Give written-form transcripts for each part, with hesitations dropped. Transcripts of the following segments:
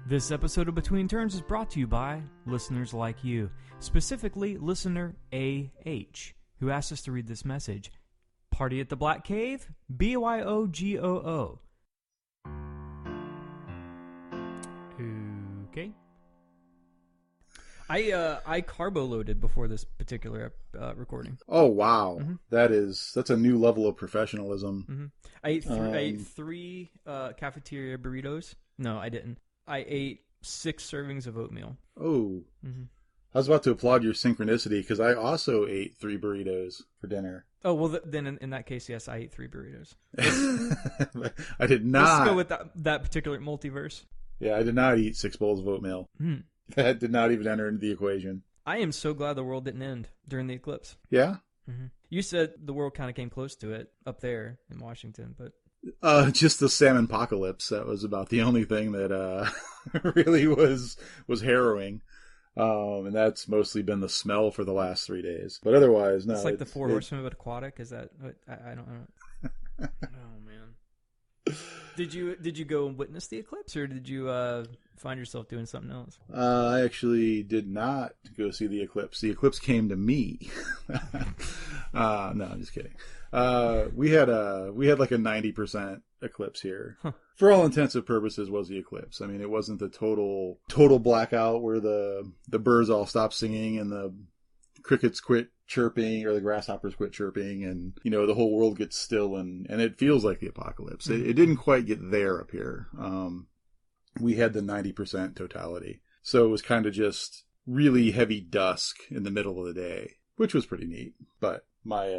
This episode of Between Turns is brought to you by listeners like you, specifically listener A.H., who asked us to read this message. Party at the Black Cave? BYOGOO. Okay. I carbo loaded before this particular recording. Oh wow, Mm-hmm. that's a new level of professionalism. Mm-hmm. I ate three cafeteria burritos. No, I didn't. I ate 6 servings of oatmeal. Oh, Mm-hmm. I was about to applaud your synchronicity because I also ate 3 burritos for dinner. Oh well, then in that case, yes, I ate 3 burritos. I did not. Let's go with that particular multiverse. Yeah, I did not eat 6 bowls of oatmeal. Mm. That did not even enter into the equation. I am so glad the world didn't end during the eclipse. Yeah? Mm-hmm. You said the world kind of came close to it up there in Washington, but... Just the salmon apocalypse. That was about the only thing that really was harrowing. And that's mostly been the smell for the last 3 days. But otherwise, no. It's like the 4 horsemen of aquatic. Is that... I don't know. Oh, man. Did you go and witness the eclipse, or did you find yourself doing something else? I actually did not go see the eclipse. The eclipse came to me. No, I'm just kidding. We had like a 90% eclipse here. Huh. For all intents and purposes, was the eclipse. I mean, it wasn't the total blackout where the birds all stopped singing and the crickets quit chirping or the grasshoppers quit chirping and, the whole world gets still and it feels like the apocalypse. Mm-hmm. It didn't quite get there up here. We had the 90% totality. So it was kind of just really heavy dusk in the middle of the day, which was pretty neat. But my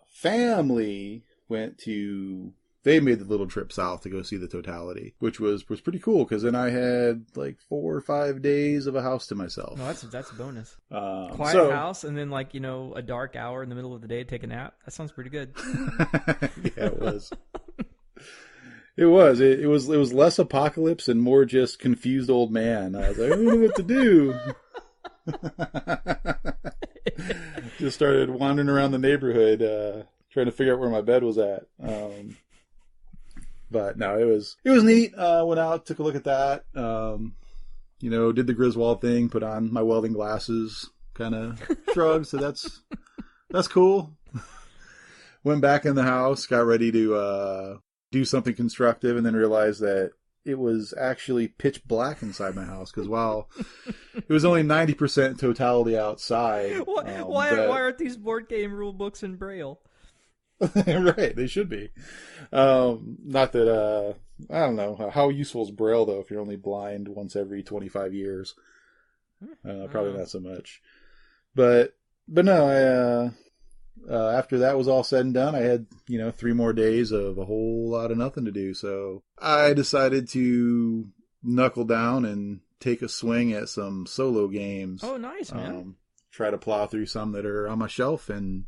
family they made the little trip south to go see the totality, which was pretty cool because then I had like 4 or 5 days of a house to myself. No, that's a bonus. Quiet house and then a dark hour in the middle of the day to take a nap. That sounds pretty good. Yeah, it was. It was less apocalypse and more just confused old man. I was like, I don't know what to do. Just started wandering around the neighborhood, trying to figure out where my bed was at. But no, it was neat. Went out, took a look at that. Did the Griswold thing, put on my welding glasses, kind of shrugged. So that's cool. Went back in the house, got ready to do something constructive, and then realized that it was actually pitch black inside my house because while it was only 90% totality outside. Why aren't these board game rule books in Braille? Right, they should be. Not that I don't know how useful is Braille though if you're only blind once every 25 years. Probably not so much. But no, after that was all said and done, I had 3 more days of a whole lot of nothing to do. So I decided to knuckle down and take a swing at some solo games. Oh, nice, man! Try to plow through some that are on my shelf and.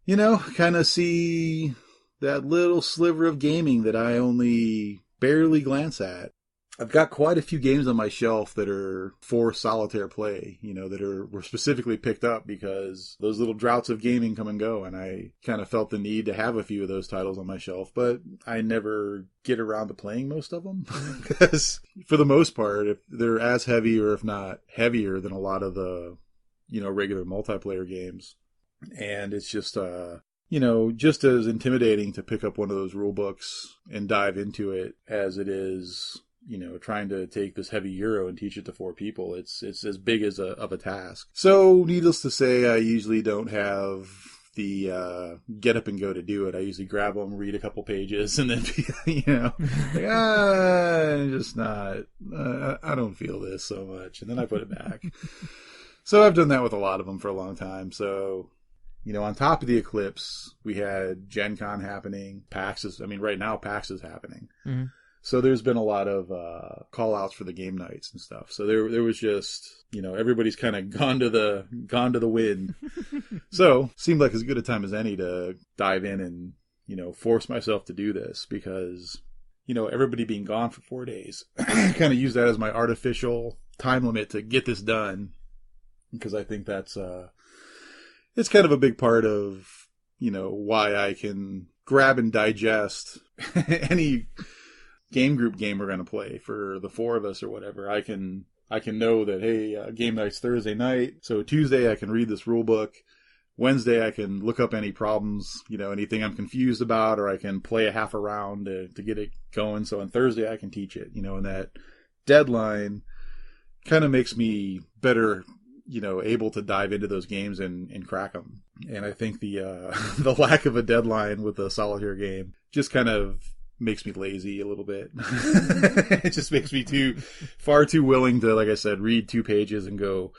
Kind of see that little sliver of gaming that I only barely glance at. I've got quite a few games on my shelf that are for solitaire play, that were specifically picked up because those little droughts of gaming come and go. And I kind of felt the need to have a few of those titles on my shelf, but I never get around to playing most of them because for the most part, if they're as heavy or if not heavier than a lot of the, regular multiplayer games. And it's just, just as intimidating to pick up one of those rule books and dive into it as it is, trying to take this heavy Euro and teach it to 4 people. It's as big as of a task. So needless to say, I usually don't have the get up and go to do it. I usually grab them, read a couple pages, and then, just not, I don't feel this so much. And then I put it back. So I've done that with a lot of them for a long time. So... on top of the eclipse, we had Gen Con happening. Right now PAX is happening. Mm-hmm. So there's been a lot of call outs for the game nights and stuff. So there was just, everybody's kind of gone to the wind. So seemed like as good a time as any to dive in and, force myself to do this because, everybody being gone for 4 days, kind of use that as my artificial time limit to get this done. Because I think that's, it's kind of a big part of, why I can grab and digest any game group game we're going to play for the four of us or whatever, I can know that, hey, game night's Thursday night. So Tuesday I can read this rule book. Wednesday I can look up any problems, anything I'm confused about, or I can play a half a round to get it going. So on Thursday I can teach it, and that deadline kind of makes me better, able to dive into those games and crack them. And I think the the lack of a deadline with a solitaire game just kind of makes me lazy a little bit. It just makes me far too willing to, like I said, read 2 pages and go,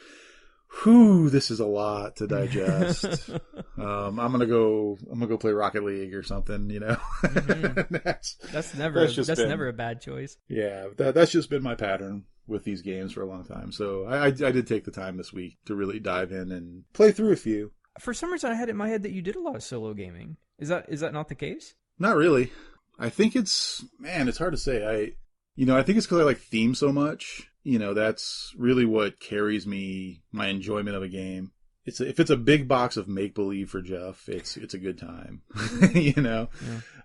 whew, this is a lot to digest. I'm gonna go play Rocket League or something, Mm-hmm. That's never a bad choice. Yeah, that's just been my pattern with these games for a long time. So I did take the time this week to really dive in and play through a few. For some reason, I had it in my head that you did a lot of solo gaming. Is that not the case? Not really. I think it's hard to say. I think it's because I like themes so much. That's really what carries my enjoyment of a game. If it's a big box of make-believe for Jeff, it's a good time. Yeah.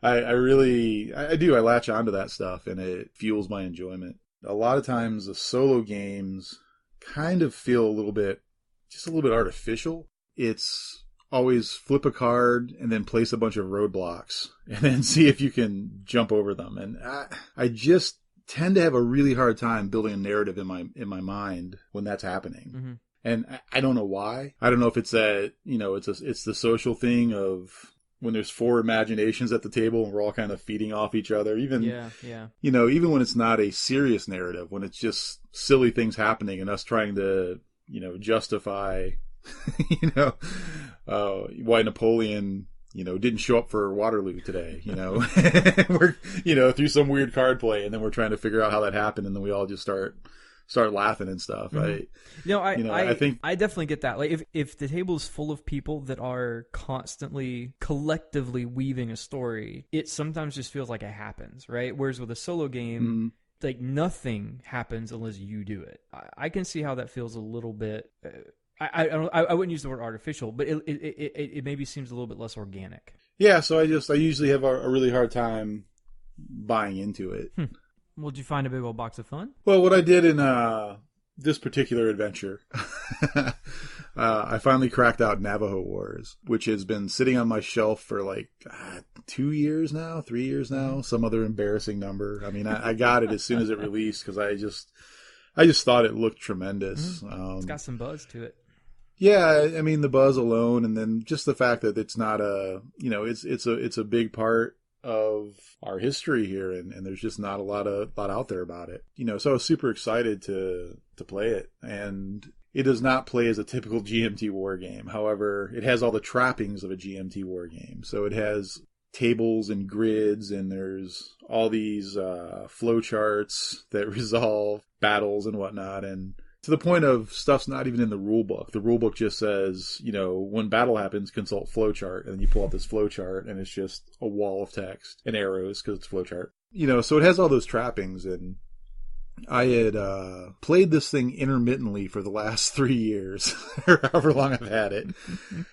I do. I latch onto that stuff and it fuels my enjoyment. A lot of times the solo games kind of feel a little bit artificial. It's always flip a card and then place a bunch of roadblocks and then see if you can jump over them. And I just tend to have a really hard time building a narrative in my mind when that's happening. Mm-hmm. And I don't know why. I don't know if it's that, it's the social thing of when there's 4 imaginations at the table and we're all kind of feeding off each other. Even, even when it's not a serious narrative, when it's just silly things happening and us trying to, justify, why Napoleon, didn't show up for Waterloo today, we're, through some weird card play, and then we're trying to figure out how that happened, and then we all just start laughing and stuff. Mm-hmm. I think I definitely get that. Like if the table is full of people that are constantly collectively weaving a story, it sometimes just feels like it happens, right? Whereas with a solo game, mm-hmm. like nothing happens unless you do it. I can see how that feels a little bit. I wouldn't use the word artificial, but it maybe seems a little bit less organic. Yeah, so I usually have a really hard time buying into it. Well, did you find a big old box of fun? Well, what I did in this particular adventure, I finally cracked out Navajo Wars, which has been sitting on my shelf for like 2 years now, 3 years now, some other embarrassing number. I mean, I got it as soon as it released because I just thought it looked tremendous. It's got some buzz to it. Yeah, I mean the buzz alone, and then just the fact that it's not it's a big part of our history here, and there's just not a lot out there about it. So I was super excited to play it, and it does not play as a typical GMT war game. However, it has all the trappings of a GMT war game. So it has tables and grids, and there's all these flow charts that resolve battles and whatnot, and to the point of stuff's not even in the rule book. The rule book just says, when battle happens, consult flowchart, and then you pull out this flowchart, and it's just a wall of text and arrows because it's flowchart. So it has all those trappings, and I had played this thing intermittently for the last 3 years, or however long I've had it.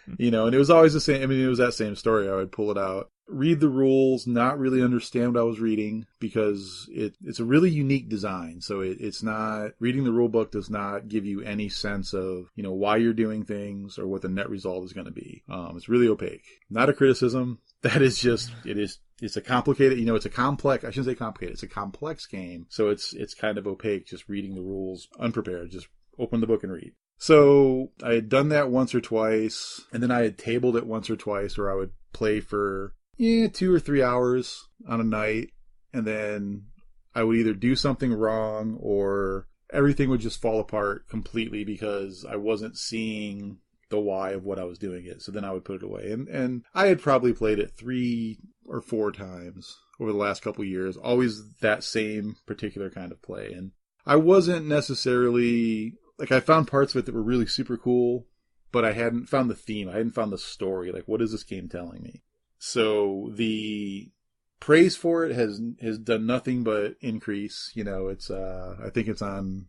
And it was always the same. I mean, it was that same story. I would pull it out, read the rules, not really understand what I was reading because it's a really unique design. So it's not, reading the rule book does not give you any sense of, why you're doing things or what the net result is going to be. It's really opaque. Not a criticism. That is just, it's a complicated, it's a complex, I shouldn't say complicated, it's a complex game. So it's kind of opaque, just reading the rules unprepared, just open the book and read. So I had done that once or twice, and then I had tabled it once or twice where I would play for 2 or 3 hours on a night, and then I would either do something wrong or everything would just fall apart completely because I wasn't seeing the why of what I was doing it. So then I would put it away. And I had probably played it 3 or 4 times over the last couple of years, always that same particular kind of play. And I wasn't necessarily, like, I found parts of it that were really super cool, but I hadn't found the theme. I hadn't found the story. Like, what is this game telling me? So the praise for it has done nothing but increase. It's I think it's on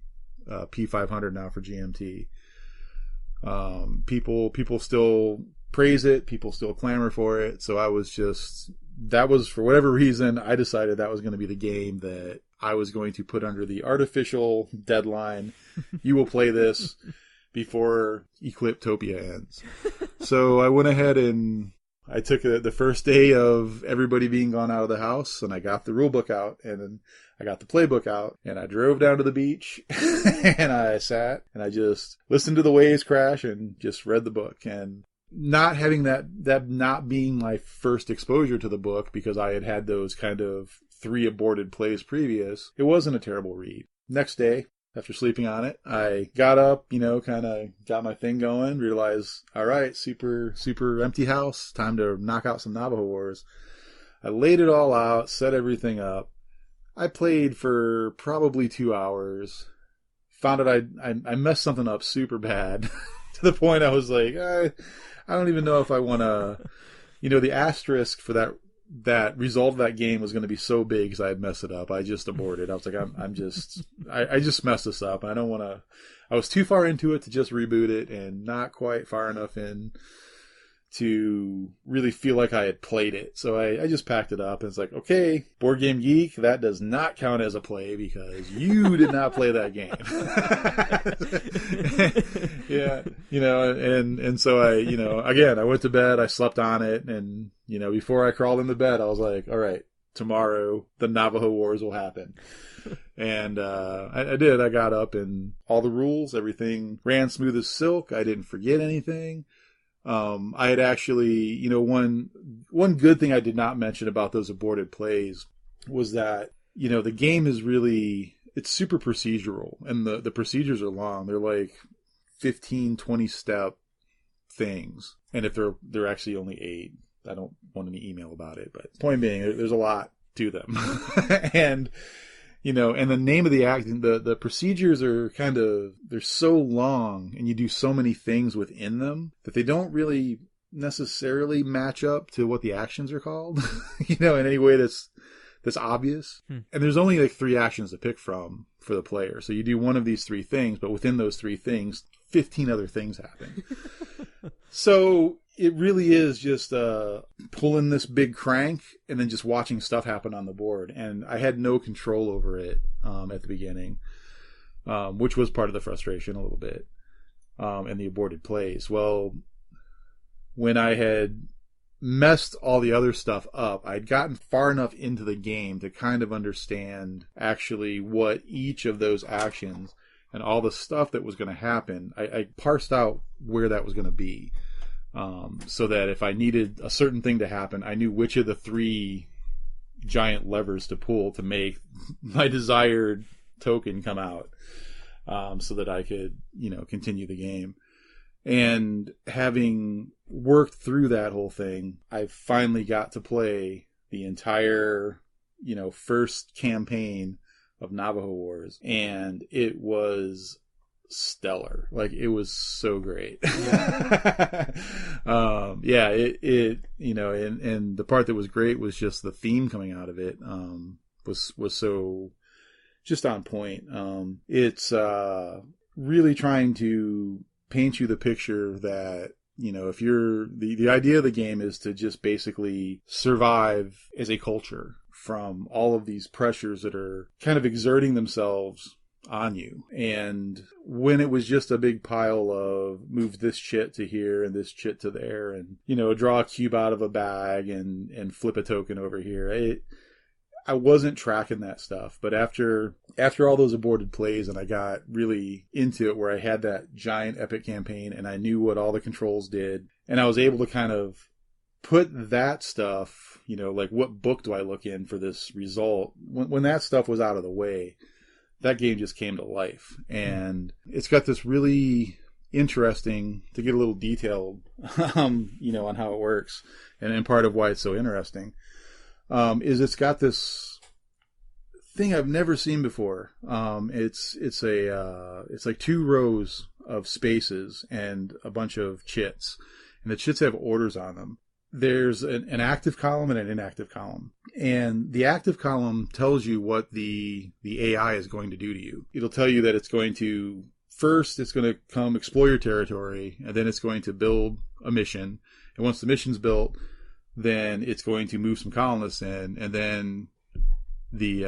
P500 now for GMT. People still praise it. People still clamor for it. So I was just that was, for whatever reason, I decided that was going to be the game that I was going to put under the artificial deadline. You will play this before Ecliptopia ends. So I went ahead and I took the first day of everybody being gone out of the house, and I got the rulebook out, and then I got the playbook out, and I drove down to the beach, and I sat, and I just listened to the waves crash and just read the book. And not having that not being my first exposure to the book, because I had those kind of 3 aborted plays previous, it wasn't a terrible read. Next day, after sleeping on it, I got up, kind of got my thing going, realized, all right, super, super empty house, time to knock out some Navajo Wars. I laid it all out, set everything up. I played for probably 2 hours, found out I messed something up super bad to the point I was like, I don't even know if I want to, the asterisk for that result of that game was going to be so big because I had messed it up. I just aborted. I was like, I just messed this up. I don't want to, I was too far into it to just reboot it, and not quite far enough in to really feel like I had played it. So I just packed it up, and it's like, okay, Board Game Geek, that does not count as a play because you did not play that game. Yeah, and so again, I went to bed, I slept on it, and, before I crawled into bed, I was like, all right, tomorrow the Navajo Wars will happen. And I did. I got up, and all the rules, everything ran smooth as silk. I didn't forget anything. I had actually, one good thing I did not mention about those aborted plays was that, the game is really, it's super procedural, and the procedures are long. They're like 15, 20 step things. And if they're actually only 8, I don't want any email about it, but point being, there's a lot to them. And, and the name of the act, the procedures are they're so long, and you do so many things within them that they don't really necessarily match up to what the actions are called, in any way that's obvious. And there's only like 3 actions to pick from for the player. So you do one of these 3 things, but within those 3 things, 15 other things happen. So it really is just pulling this big crank and then just watching stuff happen on the board. And I had no control over it at the beginning, which was part of the frustration a little bit, and the aborted plays. Well, when I had messed all the other stuff up, I'd gotten far enough into the game to kind of understand actually what each of those actions and all the stuff that was going to happen. I parsed out where that was going to be. So that if I needed a certain thing to happen, I knew which of the 3 giant levers to pull to make my desired token come out, so that I could, continue the game. And having worked through that whole thing, I finally got to play the entire, first campaign of Navajo Wars, and it was stellar. Like, it was so great. Yeah. And the part that was great was just the theme coming out of it, was so just on point. It's really trying to paint you the picture that, if you're the idea of the game is to just basically survive as a culture from all of these pressures that are kind of exerting themselves on you. And when it was just a big pile of move this chit to here and this chit to there, and draw a cube out of a bag and flip a token over here, I wasn't tracking that stuff. But after all those aborted plays, and I got really into it, where I had that giant epic campaign and I knew what all the controls did, and I was able to kind of put that stuff, like what book do I look in for this result, when that stuff was out of the way, that game just came to life. And it's got this really interesting, to get a little detailed, on how it works, and part of why it's so interesting, is it's got this thing I've never seen before. It's like 2 rows of spaces and a bunch of chits, and the chits have orders on them. There's an active column and an inactive column. And the active column tells you what the AI is going to do to you. It'll tell you that it's going to come explore your territory, and then it's going to build a mission. And once the mission's built, then it's going to move some colonists in, and then the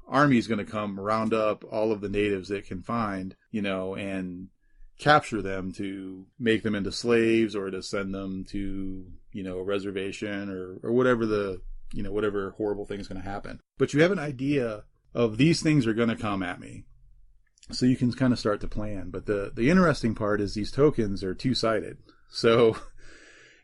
army is going to come round up all of the natives it can find, and capture them to make them into slaves or to send them to, a reservation or whatever whatever horrible thing is going to happen. But you have an idea of these things are going to come at me. So you can kind of start to plan. But the interesting part is these tokens are two-sided. So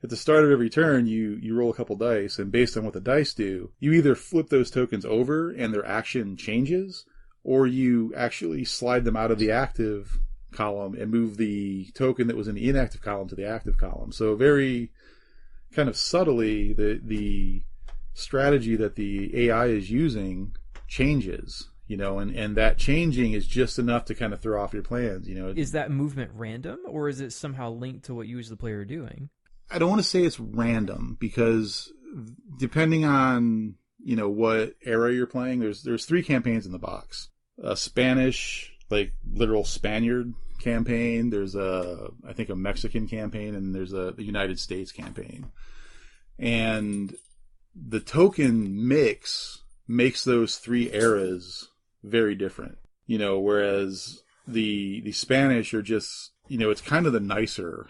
at the start of every turn, you roll a couple dice, and based on what the dice do, you either flip those tokens over and their action changes, or you actually slide them out of the active column and move the token that was in the inactive column to the active column. So very kind of subtly, the strategy that the AI is using changes, and that changing is just enough to kind of throw off your plans. Is that movement random, or is it somehow linked to what you as the player are doing? I don't want to say it's random, because depending on, what era you're playing, there's 3 campaigns in the box. A Spanish, like literal Spaniard campaign. There's I think a Mexican campaign, and there's a United States campaign. And the token mix makes those 3 eras very different. Whereas the Spanish are just, it's kind of the nicer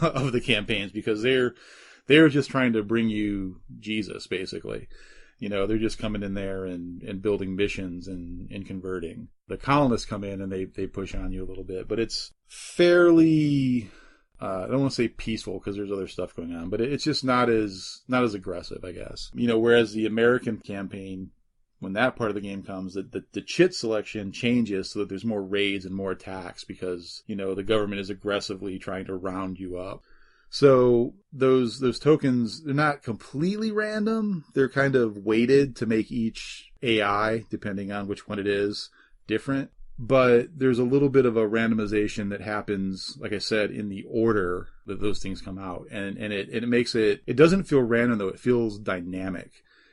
of the campaigns, because they're just trying to bring you Jesus, basically. They're just coming in there and building missions and converting. The colonists come in and they push on you a little bit, but it's fairly, I don't want to say peaceful, because there's other stuff going on, but it's just not as aggressive, I guess. Whereas the American campaign, when that part of the game comes, the chit selection changes so that there's more raids and more attacks, because, the government is aggressively trying to round you up. So those tokens, they're not completely random. They're kind of weighted to make each AI, depending on which one it is, different. But there's a little bit of a randomization that happens, like I said, in the order that those things come out. And it makes it doesn't feel random, though. It feels dynamic.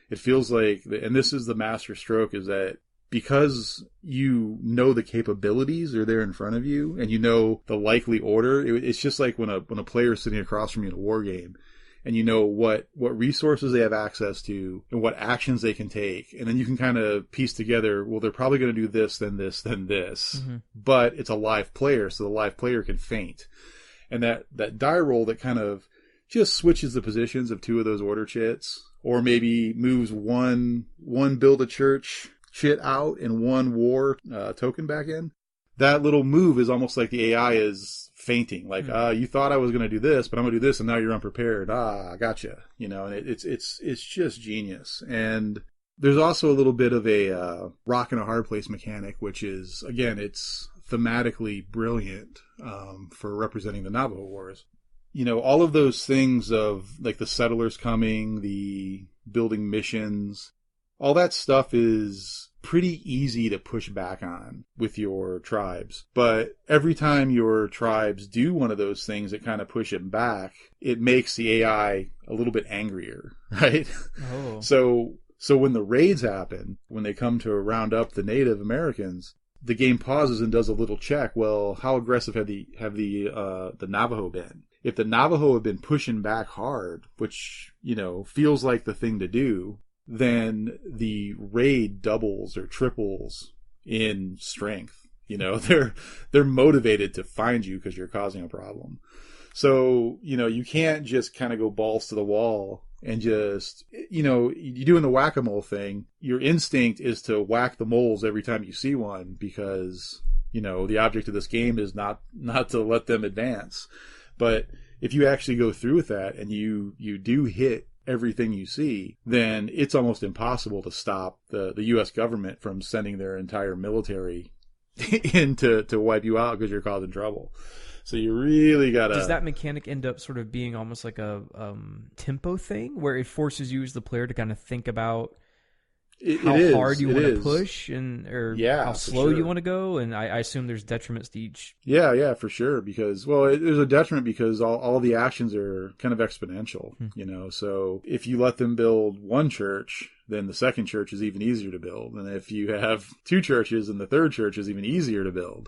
It feels like, and this is the master stroke, is that because the capabilities are there in front of you, and the likely order, it's just like when a player is sitting across from you in a war game, and what resources they have access to and what actions they can take, and then you can kind of piece together, well, they're probably going to do this, then this, then this, but it's a live player, so the live player can feint. And that die roll that kind of just switches the positions of 2 of those order chits, or maybe moves one build a church chit out and 1 war token back in. That little move is almost like the AI is fainting. Like, you thought I was going to do this, but I'm going to do this, and now you're unprepared. Gotcha. And it's just genius. And there's also a little bit of a rock and a hard place mechanic, which is, again, it's thematically brilliant for representing the Navajo Wars. All of those things of, like, the settlers coming, the building missions, all that stuff is pretty easy to push back on with your tribes. But every time your tribes do one of those things that kind of push it back, it makes the AI a little bit angrier, right? Oh. So when the raids happen, when they come to round up the Native Americans, the game pauses and does a little check. Well, how aggressive have the Navajo been? If the Navajo have been pushing back hard, which, feels like the thing to do, then the raid doubles or triples in strength. They're motivated to find you because you're causing a problem. So, you can't just kind of go balls to the wall and just, you doing the whack-a-mole thing. Your instinct is to whack the moles every time you see one, because, the object of this game is not to let them advance. But if you actually go through with that and you do hit everything you see, then it's almost impossible to stop the U.S. government from sending their entire military in to wipe you out because you're causing trouble. So you really gotta... Does that mechanic end up sort of being almost like a tempo thing, where it forces you as the player to kind of think about how hard you want to push or how slow you want to go? And I assume there's detriments to each. Yeah, for sure. Because, there's a detriment because all the actions are kind of exponential, So if you let them build one church, then the second church is even easier to build. And if you have 2 churches, then the third church is even easier to build.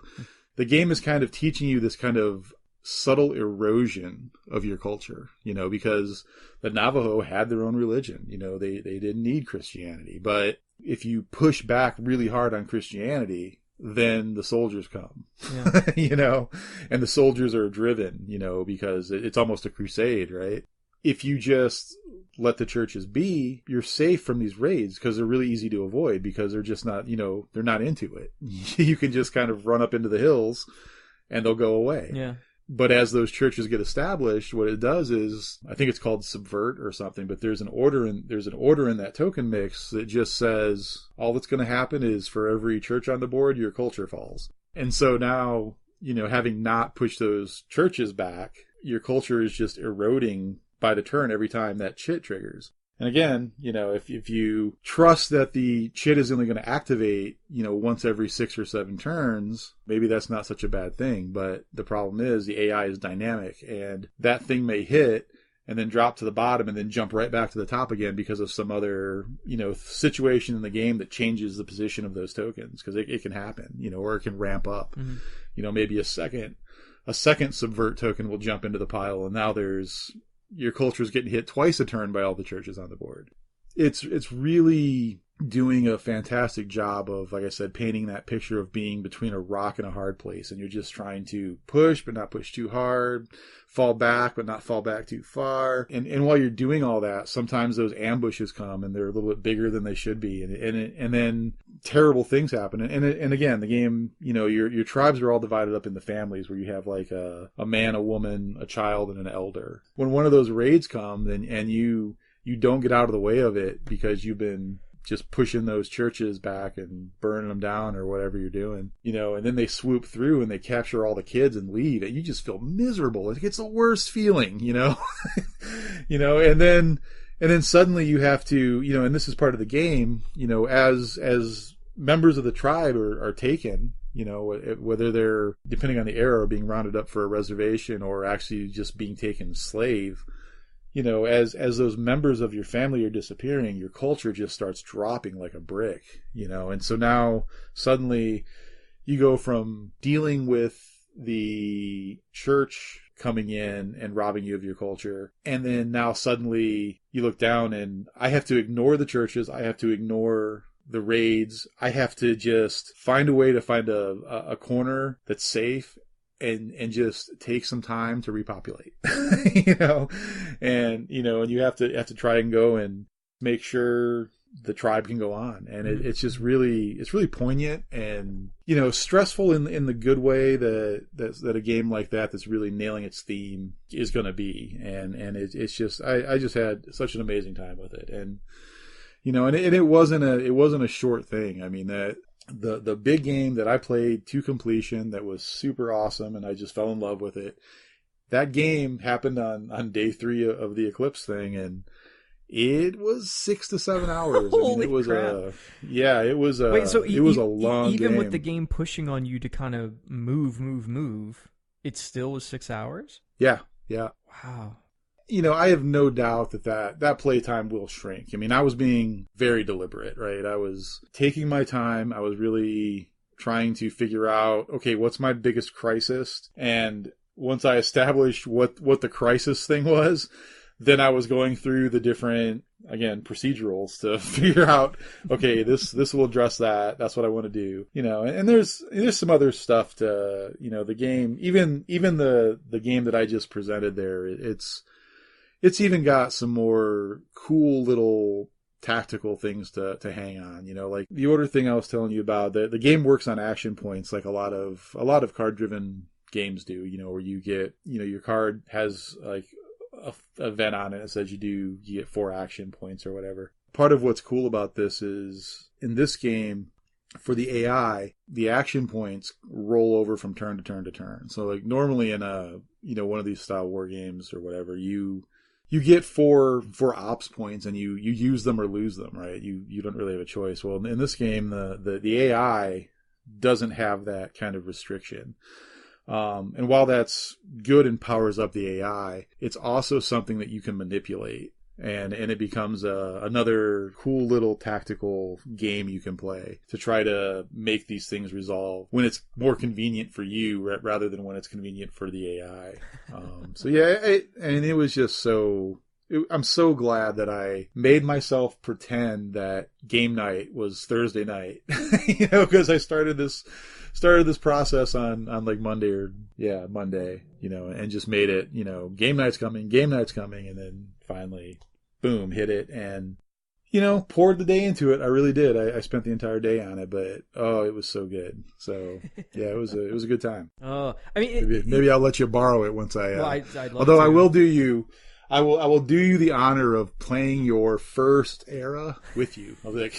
The game is kind of teaching you this kind of subtle erosion of your culture, because the Navajo had their own religion. They didn't need Christianity. But if you push back really hard on Christianity, then the soldiers come, and the soldiers are driven, because it's almost a crusade, right? If you just let the churches be, you're safe from these raids because they're really easy to avoid because they're just not, they're not into it. You can just kind of run up into the hills and they'll go away. Yeah. But as those churches get established, what it does is, I think it's called subvert or something, but there's an order in that token mix that just says all that's going to happen is for every church on the board, your culture falls. And so now, having not pushed those churches back, your culture is just eroding by the turn every time that chit triggers. And again, if you trust that the chit is only going to activate, once every 6 or 7 turns, maybe that's not such a bad thing. But the problem is the AI is dynamic, and that thing may hit and then drop to the bottom and then jump right back to the top again because of some other, situation in the game that changes the position of those tokens, because it can happen, or it can ramp up. Mm-hmm. Maybe a second subvert token will jump into the pile, and now your culture is getting hit twice a turn by all the churches on the board. It's really doing a fantastic job of, like I said, painting that picture of being between a rock and a hard place. And you're just trying to push, but not push too hard, fall back, but not fall back too far. And while you're doing all that, sometimes those ambushes come and they're a little bit bigger than they should be. And then terrible things happen. And again, the game, your tribes are all divided up into families where you have like a man, a woman, a child, and an elder. When one of those raids come and you don't get out of the way of it because you've been just pushing those churches back and burning them down or whatever you're doing, and then they swoop through and they capture all the kids and leave, and you just feel miserable. It's the worst feeling, and then suddenly you have to, and this is part of the game, as members of the tribe are taken, whether they're, depending on the era, being rounded up for a reservation or actually just being taken slave. As those members of your family are disappearing, your culture just starts dropping like a brick, and so now suddenly you go from dealing with the church coming in and robbing you of your culture, and then now suddenly you look down and I have to ignore the churches, I have to ignore the raids, I have to just find a way to find a corner that's safe and just take some time to repopulate, and you have to try and go and make sure the tribe can go on. And it's really poignant and, stressful in the good way that a game like that's really nailing its theme is going to be. And it's just, I just had such an amazing time with it. And, and it wasn't a short thing. I mean, that the big game that I played to completion that was super awesome and I just fell in love with it, that game happened on day 3 of the eclipse thing, and it was 6 to 7 hours. Holy it was crap. It was a long even game. with the game pushing on you to kind of move, it still was 6 hours? Yeah. Wow. I have no doubt that playtime will shrink. I mean, I was being very deliberate, right? I was taking my time. I was really trying to figure out, okay, what's my biggest crisis? And once I established what the crisis thing was, then I was going through the different, again, procedurals to figure out, okay, this will address that. That's what I want to do, and there's some other stuff to, the game, even the game that I just presented there, it's even got some more cool little tactical things to hang on, like the order thing I was telling you about. The game works on action points like a lot of card driven games do, where you get, your card has like a event on it that says you get 4 action points or whatever. Part of what's cool about this is in this game, for the AI, the action points roll over from turn to turn to turn. So like normally in one of these style war games or whatever, you get four ops points and you use them or lose them, right? You don't really have a choice. Well, in this game, the AI doesn't have that kind of restriction. And while that's good and powers up the AI, it's also something that you can manipulate. and it becomes another cool little tactical game you can play to try to make these things resolve when it's more convenient for you rather than when it's convenient for the AI. So yeah, and it was just so... I'm so glad that I made myself pretend that game night was Thursday night, because I started this process on like Monday, and just made it, game night's coming, and then finally, boom, hit it, and poured the day into it. I really did. I spent the entire day on it, but it was so good. So yeah, it was a good time. Oh, I mean, maybe I'll let you borrow it once I. Well, I'd love although to. I will do you. I will do you the honor of playing your first era with you. I'll be like,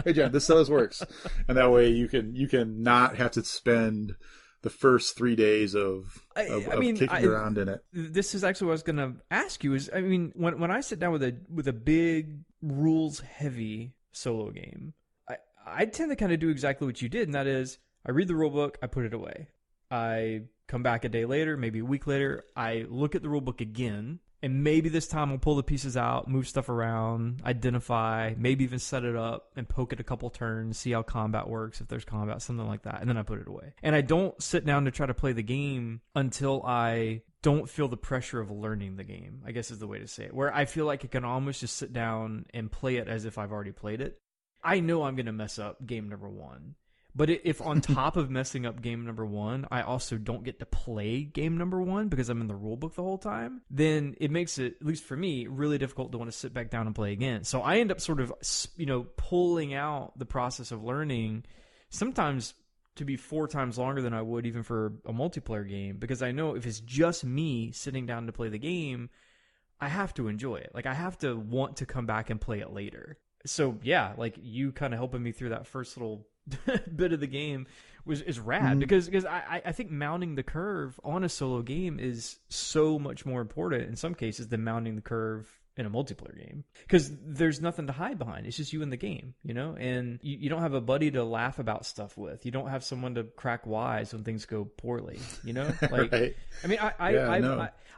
hey John, this is how this works, and that way you can not have to spend the first 3 days of kicking around in it. This is actually what I was going to ask you. Is when I sit down with a big rules heavy solo game, I tend to kind of do exactly what you did, and that is I read the rule book, I put it away, I come back a day later, maybe a week later, I look at the rule book again. And maybe this time I'll pull the pieces out, move stuff around, identify, maybe even set it up and poke it a couple turns, see how combat works, if there's combat, something like that. And then I put it away. And I don't sit down to try to play the game until I don't feel the pressure of learning the game, I guess is the way to say it. Where I feel like I can almost just sit down and play it as if I've already played it. I know I'm going to mess up game number one. But if on top of messing up game number one, I also don't get to play game number one because I'm in the rule book the whole time, then it makes it, at least for me, really difficult to want to sit back down and play again. So I end up sort of, pulling out the process of learning, sometimes to be 4 times longer than I would even for a multiplayer game, because I know if it's just me sitting down to play the game, I have to enjoy it. Like, I have to want to come back and play it later. So yeah, like you kind of helping me through that first little bit of the game is rad, because I think mounting the curve on a solo game is so much more important in some cases than mounting the curve in a multiplayer game, because there's nothing to hide behind. It's just you in the game, and you don't have a buddy to laugh about stuff with. You don't have someone to crack wise when things go poorly, like right. I mean,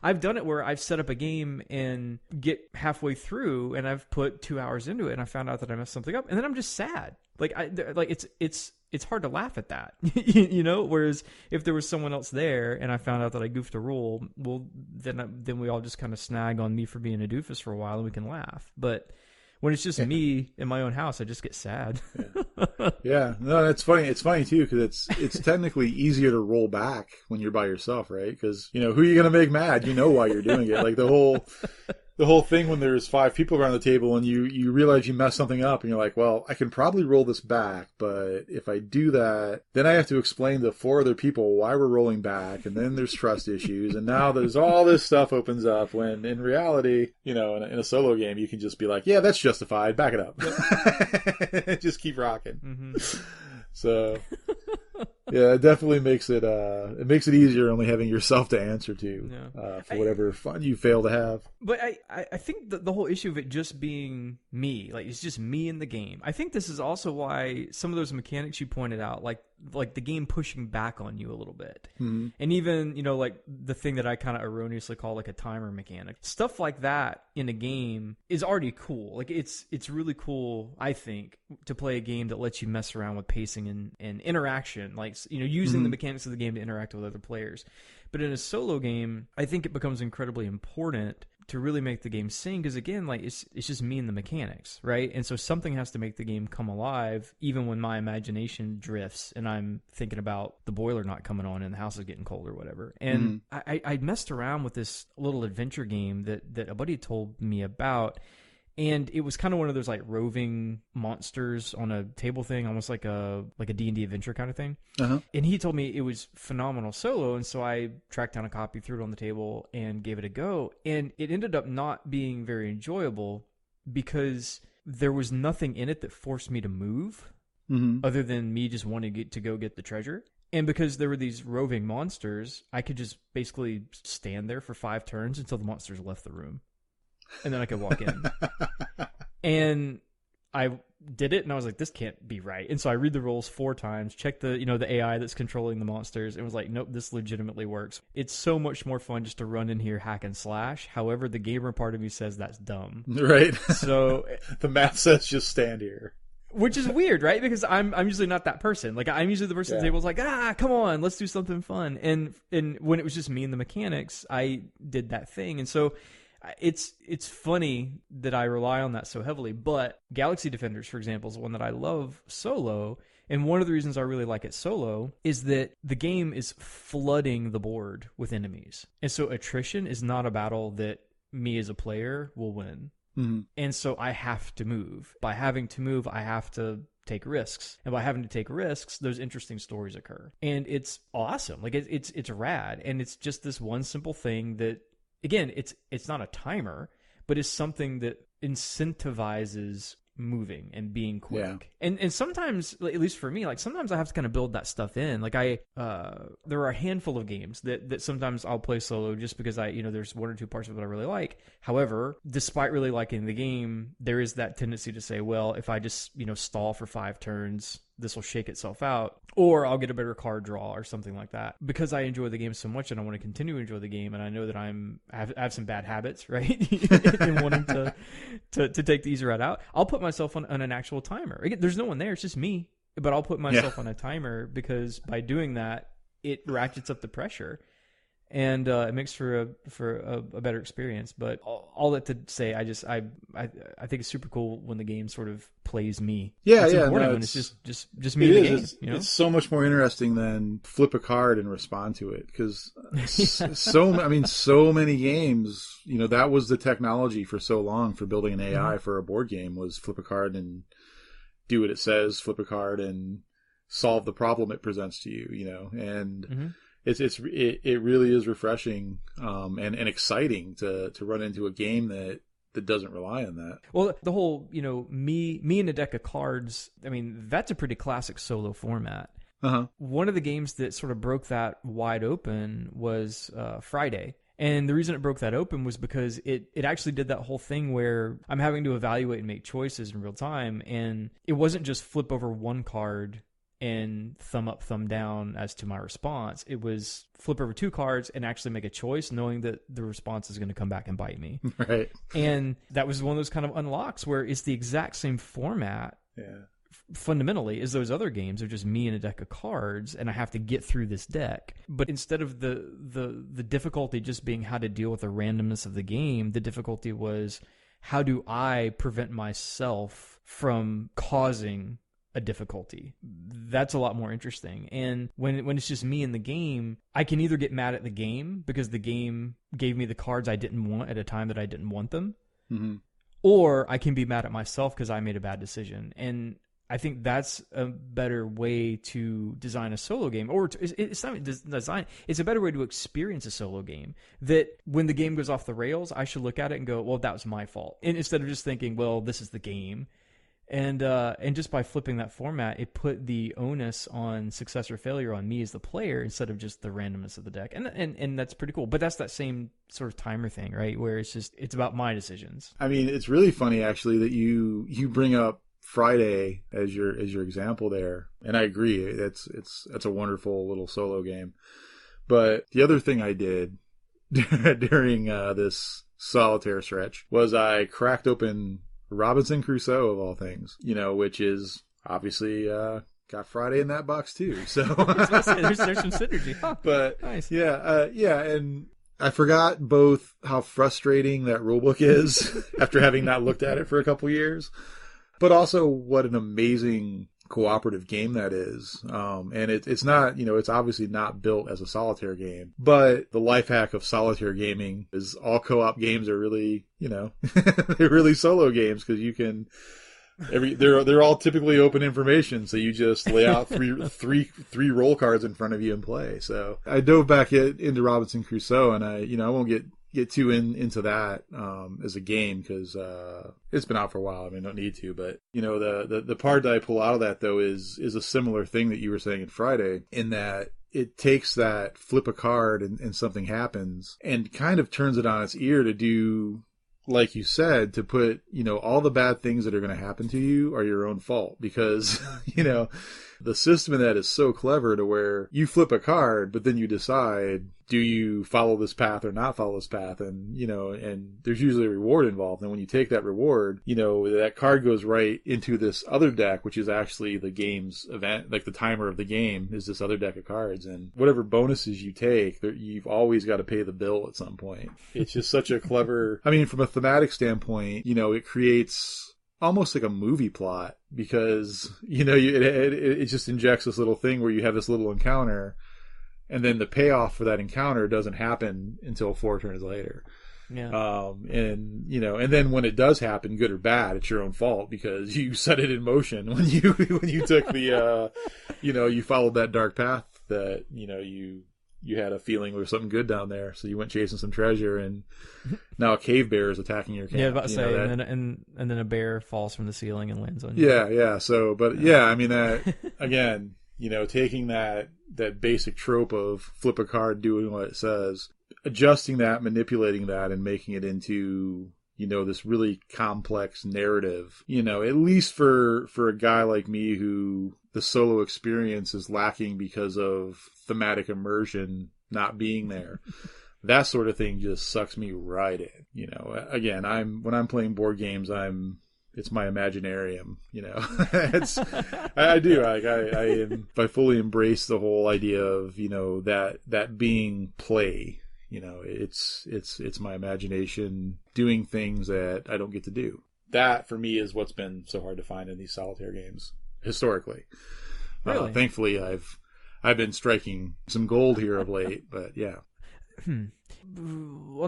I've done it where I've set up a game and get halfway through and I've put 2 hours into it and I found out that I messed something up, and then I'm just sad. It's hard to laugh at that, Whereas if there was someone else there and I found out that I goofed a rule, well, then we all just kind of snag on me for being a doofus for a while and we can laugh. But when it's just me in my own house, I just get sad. Yeah, no, that's funny. It's funny too because it's technically easier to roll back when you're by yourself, right? Because who are you going to make mad? Why you're doing it. Like the whole thing when there's 5 people around the table and you realize you messed something up and you're like, well, I can probably roll this back, but if I do that, then I have to explain to 4 other people why we're rolling back, and then there's trust issues, and now there's all this stuff opens up when in reality, in a solo game, you can just be like, yeah, that's justified, back it up. Yep. Just keep rocking. Mm-hmm. So yeah, it definitely makes it easier only having yourself to answer to for whatever fun you fail to have. But I think that the whole issue of it just being me, like it's just me in the game. I think this is also why some of those mechanics you pointed out, like the game pushing back on you a little bit. Mm-hmm. And even, like the thing that I kind of erroneously call like a timer mechanic. Stuff like that in a game is already cool. Like it's really cool, I think, to play a game that lets you mess around with pacing and interaction, like, using the mechanics of the game to interact with other players. But in a solo game, I think it becomes incredibly important to really make the game sing, because again, like it's just me and the mechanics, right? And so something has to make the game come alive, even when my imagination drifts and I'm thinking about the boiler not coming on and the house is getting cold or whatever. And I messed around with this little adventure game that a buddy told me about. And it was kind of one of those like roving monsters on a table thing, almost like a D&D adventure kind of thing. Uh-huh. And he told me it was phenomenal solo. And so I tracked down a copy, threw it on the table, and gave it a go. And it ended up not being very enjoyable because there was nothing in it that forced me to move, other than me just wanting to go get the treasure. And because there were these roving monsters, I could just basically stand there for 5 turns until the monsters left the room. And then I could walk in. And I did it, and I was like, this can't be right. And so I read the rules 4 times, check the the AI that's controlling the monsters, and was like, nope, this legitimately works. It's so much more fun just to run in here, hack and slash. However, the gamer part of me says that's dumb. Right. So the math says just stand here. Which is weird, right? Because I'm usually not that person. Like, I'm usually the person at the table is like, come on, let's do something fun. And when it was just me and the mechanics, I did that thing. And so it's funny that I rely on that so heavily. But Galaxy Defenders, for example, is one that I love solo. And one of the reasons I really like it solo is that the game is flooding the board with enemies. And so attrition is not a battle that me as a player will win. Mm-hmm. And so I have to move. By having to move, I have to take risks. And by having to take risks, those interesting stories occur. And it's awesome. Like, it's rad. And it's just this one simple thing that, again, it's not a timer, but it's something that incentivizes moving and being quick. Yeah. And sometimes, at least for me, like sometimes I have to kind of build that stuff in. Like there are a handful of games that sometimes I'll play solo just because there's 1 or 2 parts of it I really like. However, despite really liking the game, there is that tendency to say, well, if I just, stall for 5 turns, this will shake itself out, or I'll get a better card draw or something like that. Because I enjoy the game so much and I want to continue to enjoy the game, and I know that I have some bad habits, right? in wanting to take the easy route out, I'll put myself on an actual timer. Again, there's no one there, it's just me, but I'll put myself on a timer, because by doing that, it ratchets up the pressure. And it makes for a better experience. But all that to say, I think it's super cool when the game sort of plays me. Yeah, it's yeah. important when it's just me in the game. It's so much more interesting than flip a card and respond to it, because so many games, that was the technology for so long for building an AI for a board game, was flip a card and do what it says, flip a card and solve the problem it presents to you, and. Mm-hmm. It really is refreshing and exciting to run into a game that doesn't rely on that. Well, the whole me and a deck of cards, I mean, that's a pretty classic solo format. Uh-huh. One of the games that sort of broke that wide open was Friday. And the reason it broke that open was because it actually did that whole thing where I'm having to evaluate and make choices in real time, and it wasn't just flip over one card and thumb up, thumb down as to my response. It was flip over 2 cards and actually make a choice, knowing that the response is going to come back and bite me. Right. And that was one of those kind of unlocks where it's the exact same format. Yeah. Fundamentally, as those other games are just me and a deck of cards, and I have to get through this deck. But instead of the difficulty just being how to deal with the randomness of the game, the difficulty was, how do I prevent myself from causing a difficulty? That's a lot more interesting. And when it's just me in the game, I can either get mad at the game because the game gave me the cards I didn't want at a time that I didn't want them, mm-hmm. or I can be mad at myself because I made a bad decision. And I think that's a better way to design a solo game, or it's not design. It's a better way to experience a solo game, that when the game goes off the rails, I should look at it and go, well, that was my fault. And instead of just thinking, well, this is the game. And just by flipping that format, it put the onus on success or failure on me as the player instead of just the randomness of the deck. And that's pretty cool. But that's that same sort of timer thing, right? Where it's about my decisions. I mean, it's really funny actually that you bring up Friday as your example there. And I agree. It's a wonderful little solo game. But the other thing I did during this solitaire stretch was I cracked open Robinson Crusoe, of all things, which is obviously got Friday in that box too. So there's some synergy. Huh. But nice. Yeah, and I forgot both how frustrating that rulebook is after having not looked at it for a couple years, but also what an amazing cooperative game that is. And it's not, it's obviously not built as a solitaire game, but the life hack of solitaire gaming is all co-op games are really, they're really solo games, because you can, they're all typically open information. So you just lay out three roll cards in front of you and play. So I dove back into Robinson Crusoe, and I won't get too into that as a game, because it's been out for a while. I mean, I don't need to, but the part that I pull out of that though is a similar thing that you were saying in Friday, in that it takes that flip a card and something happens and kind of turns it on its ear to do like you said, to put, all the bad things that are going to happen to you are your own fault because, the system in that is so clever to where you flip a card, but then you decide, do you follow this path or not follow this path? And, and there's usually a reward involved. And when you take that reward, that card goes right into this other deck, which is actually the game's event, like the timer of the game is this other deck of cards. And whatever bonuses you take, you've always got to pay the bill at some point. It's just such a clever, from a thematic standpoint, it creates almost like a movie plot because, it just injects this little thing where you have this little encounter and then the payoff for that encounter doesn't happen until 4 turns later. Yeah. And then when it does happen, good or bad, it's your own fault because you set it in motion when you took the, you followed that dark path that, you had a feeling there was something good down there, so you went chasing some treasure, and now a cave bear is attacking your camp. Yeah, I was about to say, and then a bear falls from the ceiling and lands on you. Yeah. So, but that again, taking that basic trope of flip a card, doing what it says, adjusting that, manipulating that, and making it into this really complex narrative. At least for a guy like me who the solo experience is lacking because of thematic immersion not being there. That sort of thing just sucks me right in. Again, when I'm playing board games, it's my Imaginarium, I do. I fully embrace the whole idea of, that being play. It's my imagination doing things that I don't get to do. That for me is what's been so hard to find in these solitaire games historically. Really? Thankfully, I've been striking some gold here of late, but yeah. On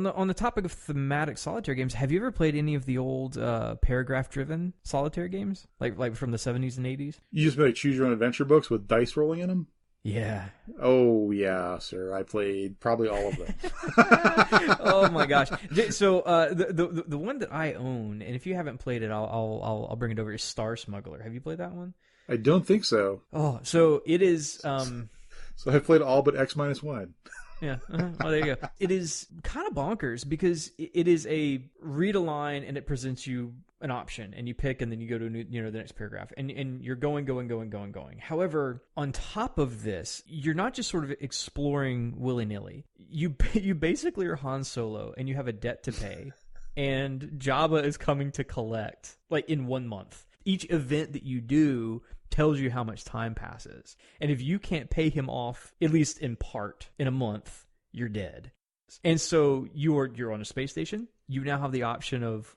the topic of thematic solitaire games, have you ever played any of the old paragraph-driven solitaire games, like from the 70s and 80s? You just like choose your own adventure books with dice rolling in them? Yeah. Oh, yeah, sir. I played probably all of them. Oh my gosh! So the one that I own, and if you haven't played it, I'll bring it over. Is Star Smuggler. Have you played that one? I don't think so. Oh, so it is. So I've played all but X-1. Yeah. Oh, there you go. It is kind of bonkers because it is a read a line and it presents you an option and you pick and then you go to the next paragraph and you're going. However, on top of this, you're not just sort of exploring willy-nilly. You basically are Han Solo and you have a debt to pay and Jabba is coming to collect like in 1 month. Each event that you do tells you how much time passes. And if you can't pay him off, at least in part, in a month, you're dead. And so you're on a space station. You now have the option of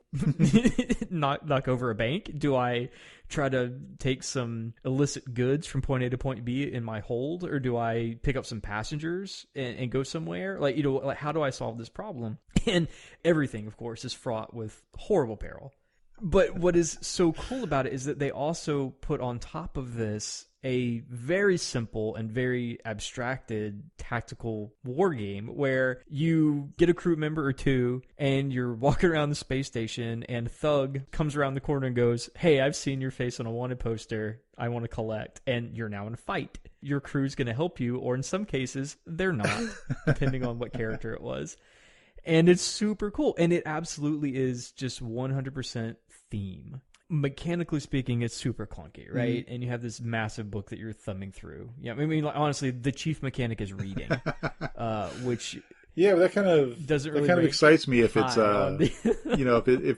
knock over a bank. Do I try to take some illicit goods from point A to point B in my hold? Or do I pick up some passengers and go somewhere? Like how do I solve this problem? And everything, of course, is fraught with horrible peril. But what is so cool about it is that they also put on top of this a very simple and very abstracted tactical war game where you get a crew member or two and you're walking around the space station and Thug comes around the corner and goes, "Hey, I've seen your face on a wanted poster. I want to collect." And you're now in a fight. Your crew's going to help you, or in some cases, they're not, depending on what character it was. And it's super cool. And it absolutely is just 100% theme. Mechanically speaking, it's super clunky, right? Mm-hmm. And you have this massive book that you're thumbing through. Yeah, I mean, honestly, the chief mechanic is reading, which yeah, but that kind of doesn't really excites me if it's if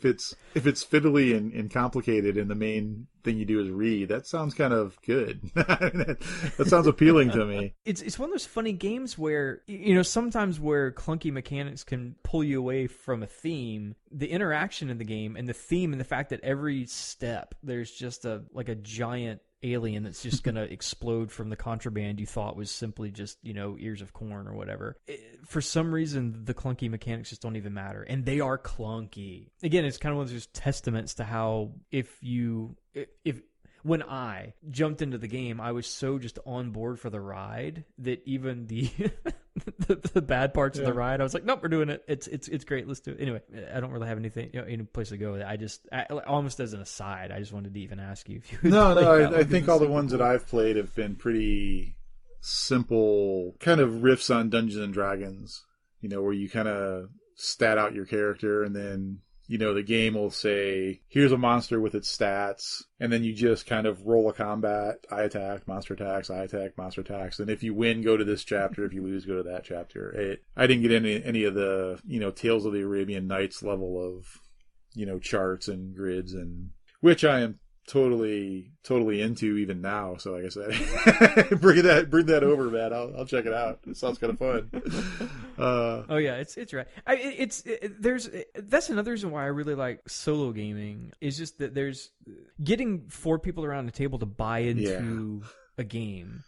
it's fiddly and complicated, and the main thing you do is read. That sounds kind of good. That sounds appealing to me. It's one of those funny games where sometimes where clunky mechanics can pull you away from a theme. The interaction in the game and the theme and the fact that every step there's just a giant alien that's just going to explode from the contraband you thought was simply just, ears of corn or whatever. For some reason, the clunky mechanics just don't even matter. And they are clunky. Again, it's kind of one of those testaments to how when I jumped into the game, I was so just on board for the ride that even the the bad parts of the ride, I was like, nope, we're doing it. It's great. Let's do it. Anyway, I don't really have anything, any place to go with it. I almost as an aside, I just wanted to even ask you if you would I think all the ones that I've played have been pretty simple, kind of riffs on Dungeons and Dragons, where you kind of stat out your character and then the game will say, here's a monster with its stats, and then you just kind of roll a combat, I attack, monster attacks, I attack, monster attacks, and if you win, go to this chapter, if you lose, go to that chapter. I didn't get any of the, Tales of the Arabian Nights level of, charts and grids, and which I am totally into even now. So like I said, bring that over, man. I'll check it out. It sounds kind of fun. Oh yeah, it's right. That's another reason why I really like solo gaming, is just that there's getting 4 people around the table to buy into a game.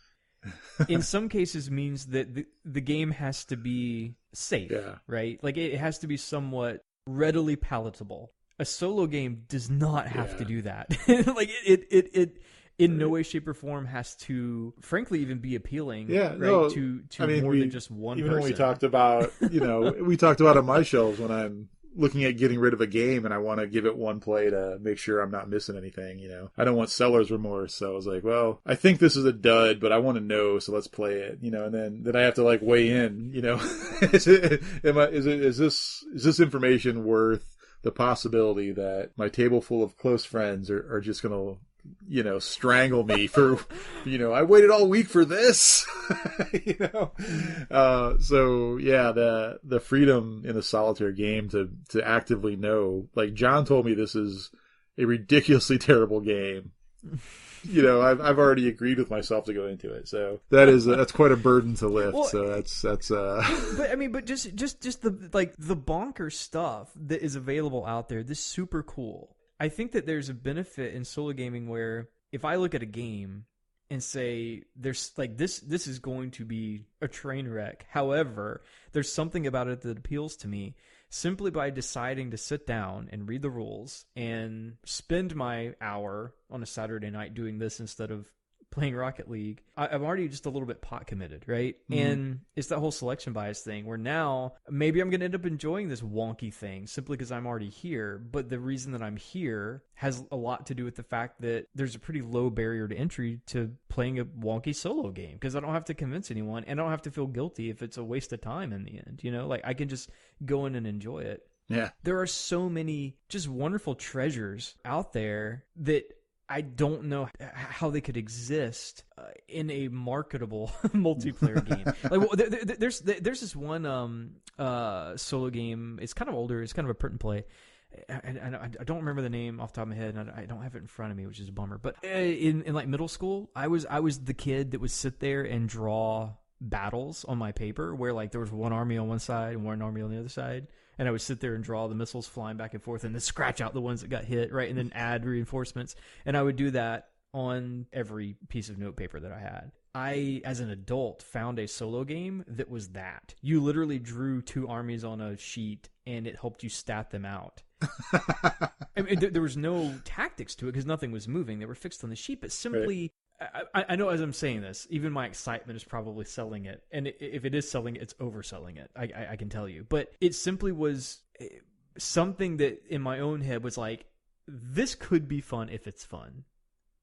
In some cases means that the game has to be safe, right? Like it has to be somewhat readily palatable. A solo game does not have to do that. Like it in no way, shape, or form has to, frankly, even be appealing. Yeah, right? To more than just one even person. When we talked about, we talked about on my shelves when I'm looking at getting rid of a game and I want to give it one play to make sure I'm not missing anything. I don't want seller's remorse. So I was like, well, I think this is a dud, but I want to know, so let's play it. And then I have to like weigh in. Is this information worth the possibility that my table full of close friends are just going to, strangle me for, I waited all week for this, So yeah, the freedom in the solitaire game to actively know, like John told me, this is a ridiculously terrible game. I've already agreed with myself to go into it, so that's quite a burden to lift. Well, so that's. But just the bonker stuff that is available out there, this is super cool. I think that there's a benefit in solo gaming where if I look at a game and say there's like this is going to be a train wreck. However, there's something about it that appeals to me. Simply by deciding to sit down and read the rules and spend my hour on a Saturday night doing this instead of playing Rocket League, I'm already just a little bit pot committed, right? Mm-hmm. And it's that whole selection bias thing where now maybe I'm going to end up enjoying this wonky thing simply because I'm already here. But the reason that I'm here has a lot to do with the fact that there's a pretty low barrier to entry to playing a wonky solo game because I don't have to convince anyone and I don't have to feel guilty if it's a waste of time in the end. Like I can just go in and enjoy it. Yeah. There are so many just wonderful treasures out there that I don't know how they could exist in a marketable multiplayer game. Like, there's this one solo game. It's kind of older. It's kind of a print and play. I don't remember the name off the top of my head, and I don't have it in front of me, which is a bummer. But in like middle school, I was the kid that would sit there and draw battles on my paper where like there was one army on one side and one army on the other side. And I would sit there and draw the missiles flying back and forth and then scratch out the ones that got hit, right? And then add reinforcements. And I would do that on every piece of notepaper that I had. I, as an adult, found a solo game that was that. You literally drew 2 armies on a sheet and it helped you stat them out. I mean, there was no tactics to it because nothing was moving. They were fixed on the sheet, but simply... Right. I know as I'm saying this, even my excitement is probably selling it. And if it is selling it, it's overselling it. I can tell you. But it simply was something that in my own head was like, this could be fun if it's fun.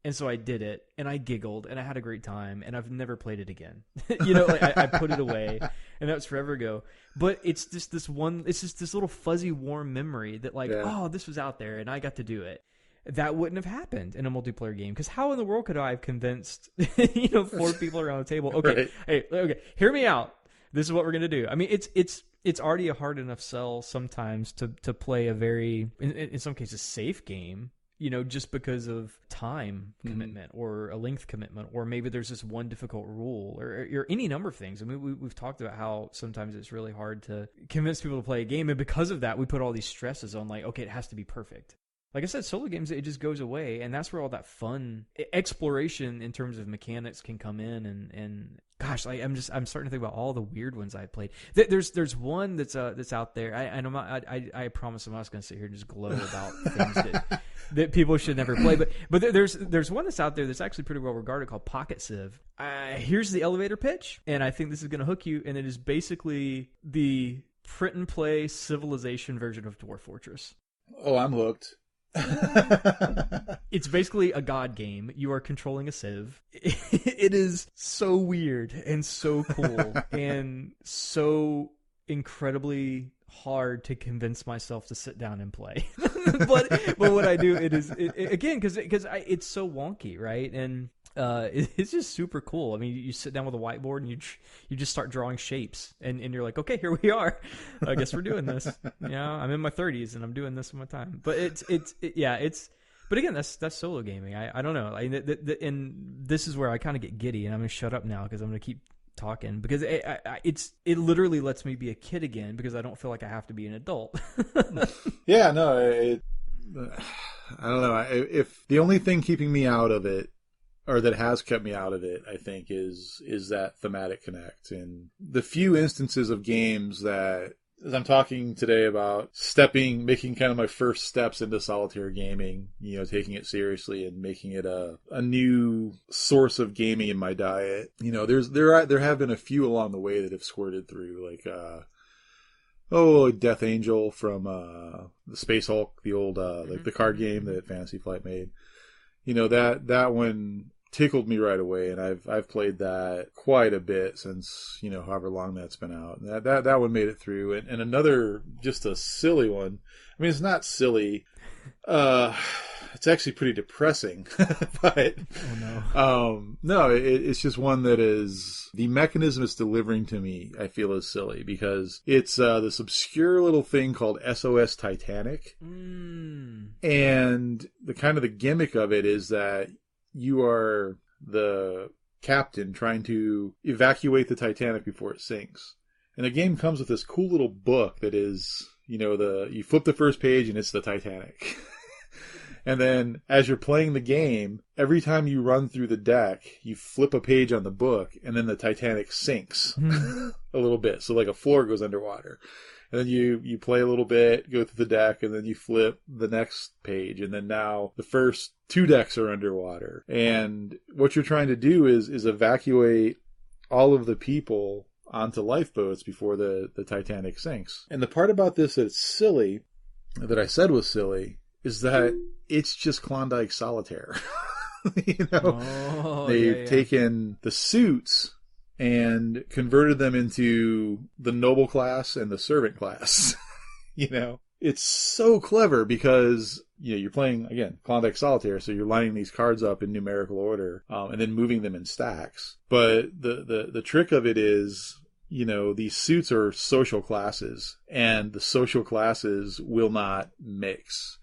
And so I did it, and I giggled, and I had a great time, and I've never played it again. I put it away, and that was forever ago. But it's just this little fuzzy, warm memory that oh, this was out there, and I got to do it. That wouldn't have happened in a multiplayer game because how in the world could I have convinced 4 people around the table? Okay, right. Hey, okay, hear me out. This is what we're gonna do. I mean, it's already a hard enough sell sometimes to play a very in some cases safe game. Just because of time commitment or a length commitment, or maybe there's this one difficult rule or any number of things. I mean, we've talked about how sometimes it's really hard to convince people to play a game, and because of that, we put all these stresses on like, okay, it has to be perfect. Like I said, solo games, it just goes away, and that's where all that fun exploration in terms of mechanics can come in. And gosh, I'm starting to think about all the weird ones I played. There's one that's out there. I promise I'm not going to sit here and just gloat about things that people should never play. But there's one that's out there that's actually pretty well regarded called Pocket Civ. Here's the elevator pitch, and I think this is going to hook you. And it is basically the print and play Civilization version of Dwarf Fortress. Oh, I'm hooked. It's basically a god game. You are controlling a civ. It is so weird and so cool and so incredibly hard to convince myself to sit down and play. but what I do, again, because it's so wonky, right? And it's just super cool. I mean, you sit down with a whiteboard and you just start drawing shapes, and you're like, okay, here we are. I guess we're doing this. I'm in my 30s and I'm doing this in my time. But but again, that's solo gaming. I don't know. And this is where I kind of get giddy, and I'm gonna shut up now because I'm gonna keep talking, because it literally lets me be a kid again, because I don't feel like I have to be an adult. Yeah, no, I don't know. If the only thing keeping me out of it, or that has kept me out of it, I think is that thematic connect, and the few instances of games that, as I'm talking today about making kind of my first steps into solitaire gaming, taking it seriously and making it a new source of gaming in my diet. There have been a few along the way that have squirted through, like Death Angel from the Space Hulk, the old the card game that Fantasy Flight made. That one tickled me right away, and I've played that quite a bit since however long that's been out. That one made it through, and another, just a silly one. I mean, it's not silly. It's actually pretty depressing, but no, it's just one that is, the mechanism it's delivering to me, I feel, is silly, because it's this obscure little thing called SOS Titanic, and the gimmick of it is that you are the captain trying to evacuate the Titanic before it sinks. And the game comes with this cool little book that is, you flip the first page and it's the Titanic. And then as you're playing the game, every time you run through the deck, you flip a page on the book, and then the Titanic sinks a little bit. So like a floor goes underwater. And then you play a little bit, go through the deck, and then you flip the next page. And then now the first 2 decks are underwater. And what you're trying to do is evacuate all of the people onto lifeboats before the Titanic sinks. And the part about this that's silly, that I said was silly, is that it's just Klondike Solitaire. They've taken the suits and converted them into the noble class and the servant class. It's so clever, because you're playing, again, Klondike Solitaire, so you're lining these cards up in numerical order, and then moving them in stacks. But the trick of it is, these suits are social classes, and the social classes will not mix.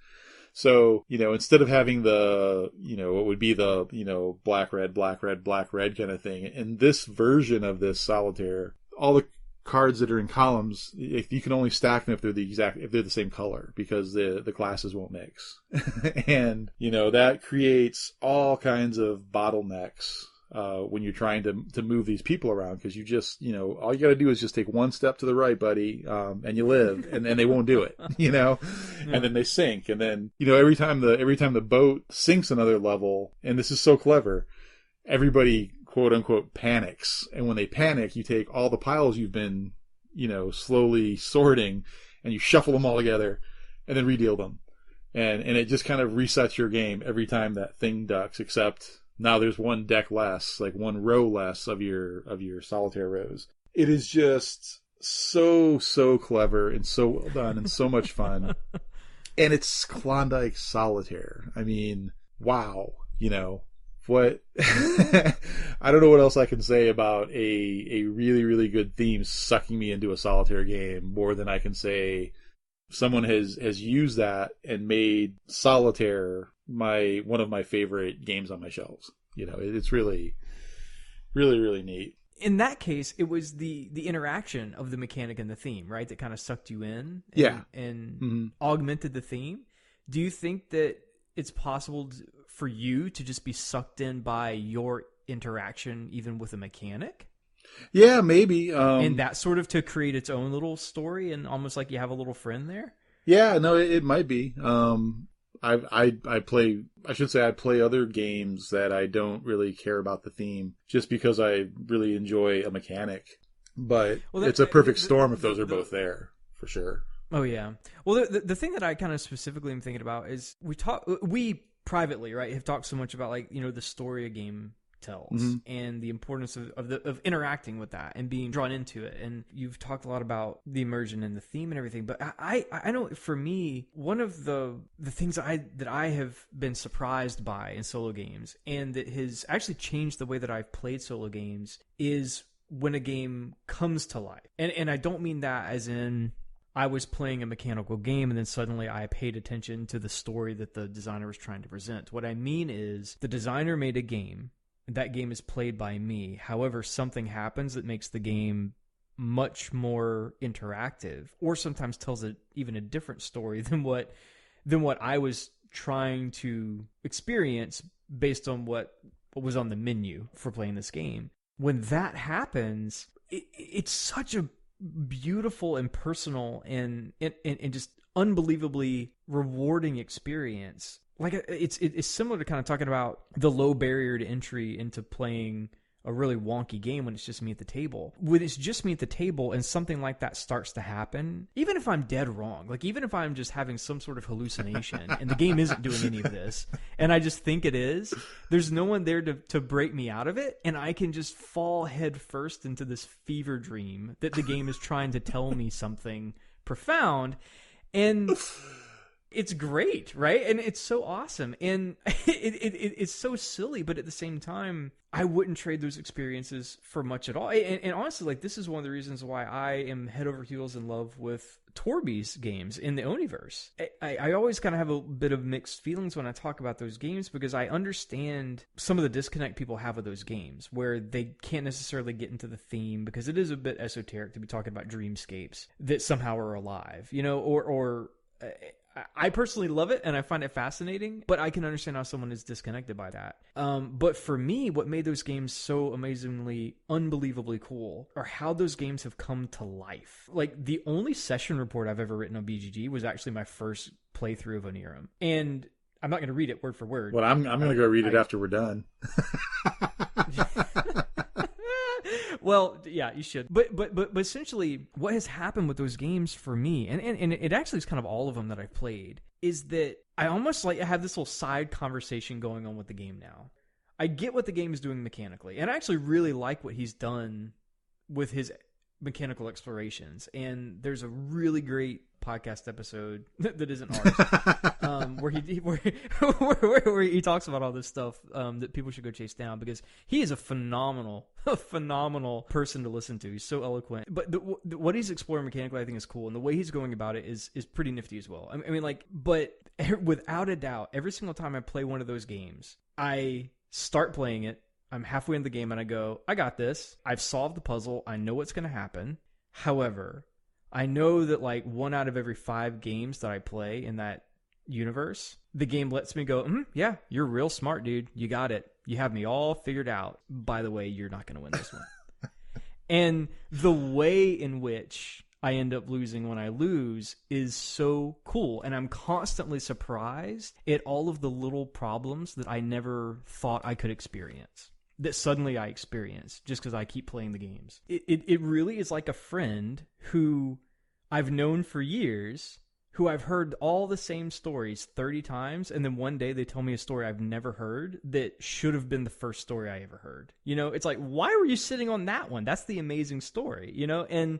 So, instead of having the, what would be the, black, red, black, red, black, red kind of thing, in this version of this solitaire, all the cards that are in columns, if you can only stack them if they're the same color, because the classes won't mix. And, that creates all kinds of bottlenecks when you're trying to move these people around, because you just, all you got to do is just take one step to the right, buddy, and you live, and they won't do it, and then they sink, and then, every time the boat sinks another level, and this is so clever, everybody, quote unquote, panics, and when they panic, you take all the piles you've been, slowly sorting, and you shuffle them all together, and then redeal them, and it just kind of resets your game every time that thing ducks, except now there's one deck less, like one row less of your solitaire rows. It is just so clever and so well done and so much fun. And it's Klondike Solitaire. I mean, wow. What I don't know what else I can say about a really, really good theme sucking me into a solitaire game, more than I can say someone has used that and made solitaire one of my favorite games on my shelves. It's really, really, really neat. In that case, it was the interaction of the mechanic and the theme, right, that kind of sucked you in and augmented the theme. Do you think that it's possible for you to just be sucked in by your interaction, even with a mechanic? Yeah, maybe. And that sort of to create its own little story, and almost like you have a little friend there? Yeah, no, it might be. I play other games that I don't really care about the theme, just because I really enjoy a mechanic. But it's a perfect storm if those are both there, for sure. Oh yeah. Well, the thing that I kind of specifically am thinking about is we privately, right, have talked so much about, like, the story a game tells and the importance of interacting with that and being drawn into it. And you've talked a lot about the immersion and the theme and everything, but I know for me, one of the things that I have been surprised by in solo games, and that has actually changed the way that I've played solo games, is when a game comes to life. And I don't mean that as in I was playing a mechanical game and then suddenly I paid attention to the story that the designer was trying to present. What I mean is the designer made a game. That game is played by me. However, something happens that makes the game much more interactive, or sometimes tells even a different story than what I was trying to experience based on what was on the menu for playing this game. When that happens, it's such a beautiful and personal and just unbelievably rewarding experience. Like it's similar to kind of talking about the low barrier to entry into playing a really wonky game when it's just me at the table. When it's just me at the table and something like that starts to happen, even if I'm dead wrong, like even if I'm just having some sort of hallucination and the game isn't doing any of this and I just think it is, there's no one there to break me out of it, and I can just fall head first into this fever dream that the game is trying to tell me something profound. And it's great, right? And it's so awesome. And it's so silly, but at the same time, I wouldn't trade those experiences for much at all. And honestly, like, this is one of the reasons why I am head over heels in love with Torby's games in the Oniverse. I always kind of have a bit of mixed feelings when I talk about those games, because I understand some of the disconnect people have with those games, where they can't necessarily get into the theme because it is a bit esoteric to be talking about dreamscapes that somehow are alive, you know, or I personally love it and I find it fascinating, but I can understand how someone is disconnected by that. But for me, what made those games so amazingly, unbelievably cool are how those games have come to life. Like, the only session report I've ever written on BGG was actually my first playthrough of Onirum. And I'm not going to read it word for word. Well, I'm going to go read it after we're done. Well, yeah, you should. But essentially, what has happened with those games for me, and it actually is kind of all of them that I've played, is that I almost like I have this little side conversation going on with the game now. I get what the game is doing mechanically, and I actually really like what he's done with his mechanical explorations. And there's a really great podcast episode that isn't ours, where he talks about all this stuff that people should go chase down, because he is a phenomenal person to listen to. He's so eloquent, but what he's exploring mechanically, I think, is cool, and the way he's going about it is pretty nifty as well. I mean, like, but without a doubt, every single time I play one of those games, I start playing it, I'm halfway in the game, and I go, I got this. I've solved the puzzle. I know what's going to happen. However, I know that, like, 1 out of every 5 games that I play in that universe, the game lets me go, yeah, you're real smart, dude. You got it. You have me all figured out. By the way, you're not going to win this one. And the way in which I end up losing when I lose is so cool. And I'm constantly surprised at all of the little problems that I never thought I could experience, that suddenly I experience just because I keep playing the games. It really is like a friend who I've known for years, who I've heard all the same stories 30 times, and then one day they tell me a story I've never heard that should have been the first story I ever heard. You know, it's like, why were you sitting on that one? That's the amazing story, you know? And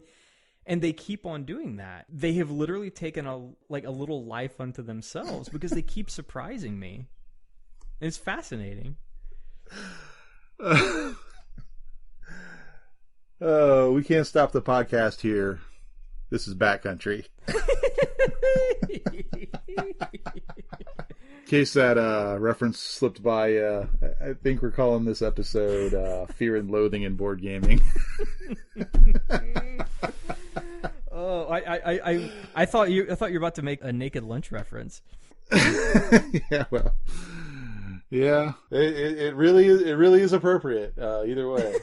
they keep on doing that. They have literally taken a little life unto themselves because they keep surprising me. And it's fascinating. Oh, we can't stop the podcast here. This is Backcountry. In case that reference slipped by, I think we're calling this episode Fear and Loathing in Board Gaming. Oh, I thought you were about to make a Naked Lunch reference. Yeah, well, yeah, it really is appropriate either way.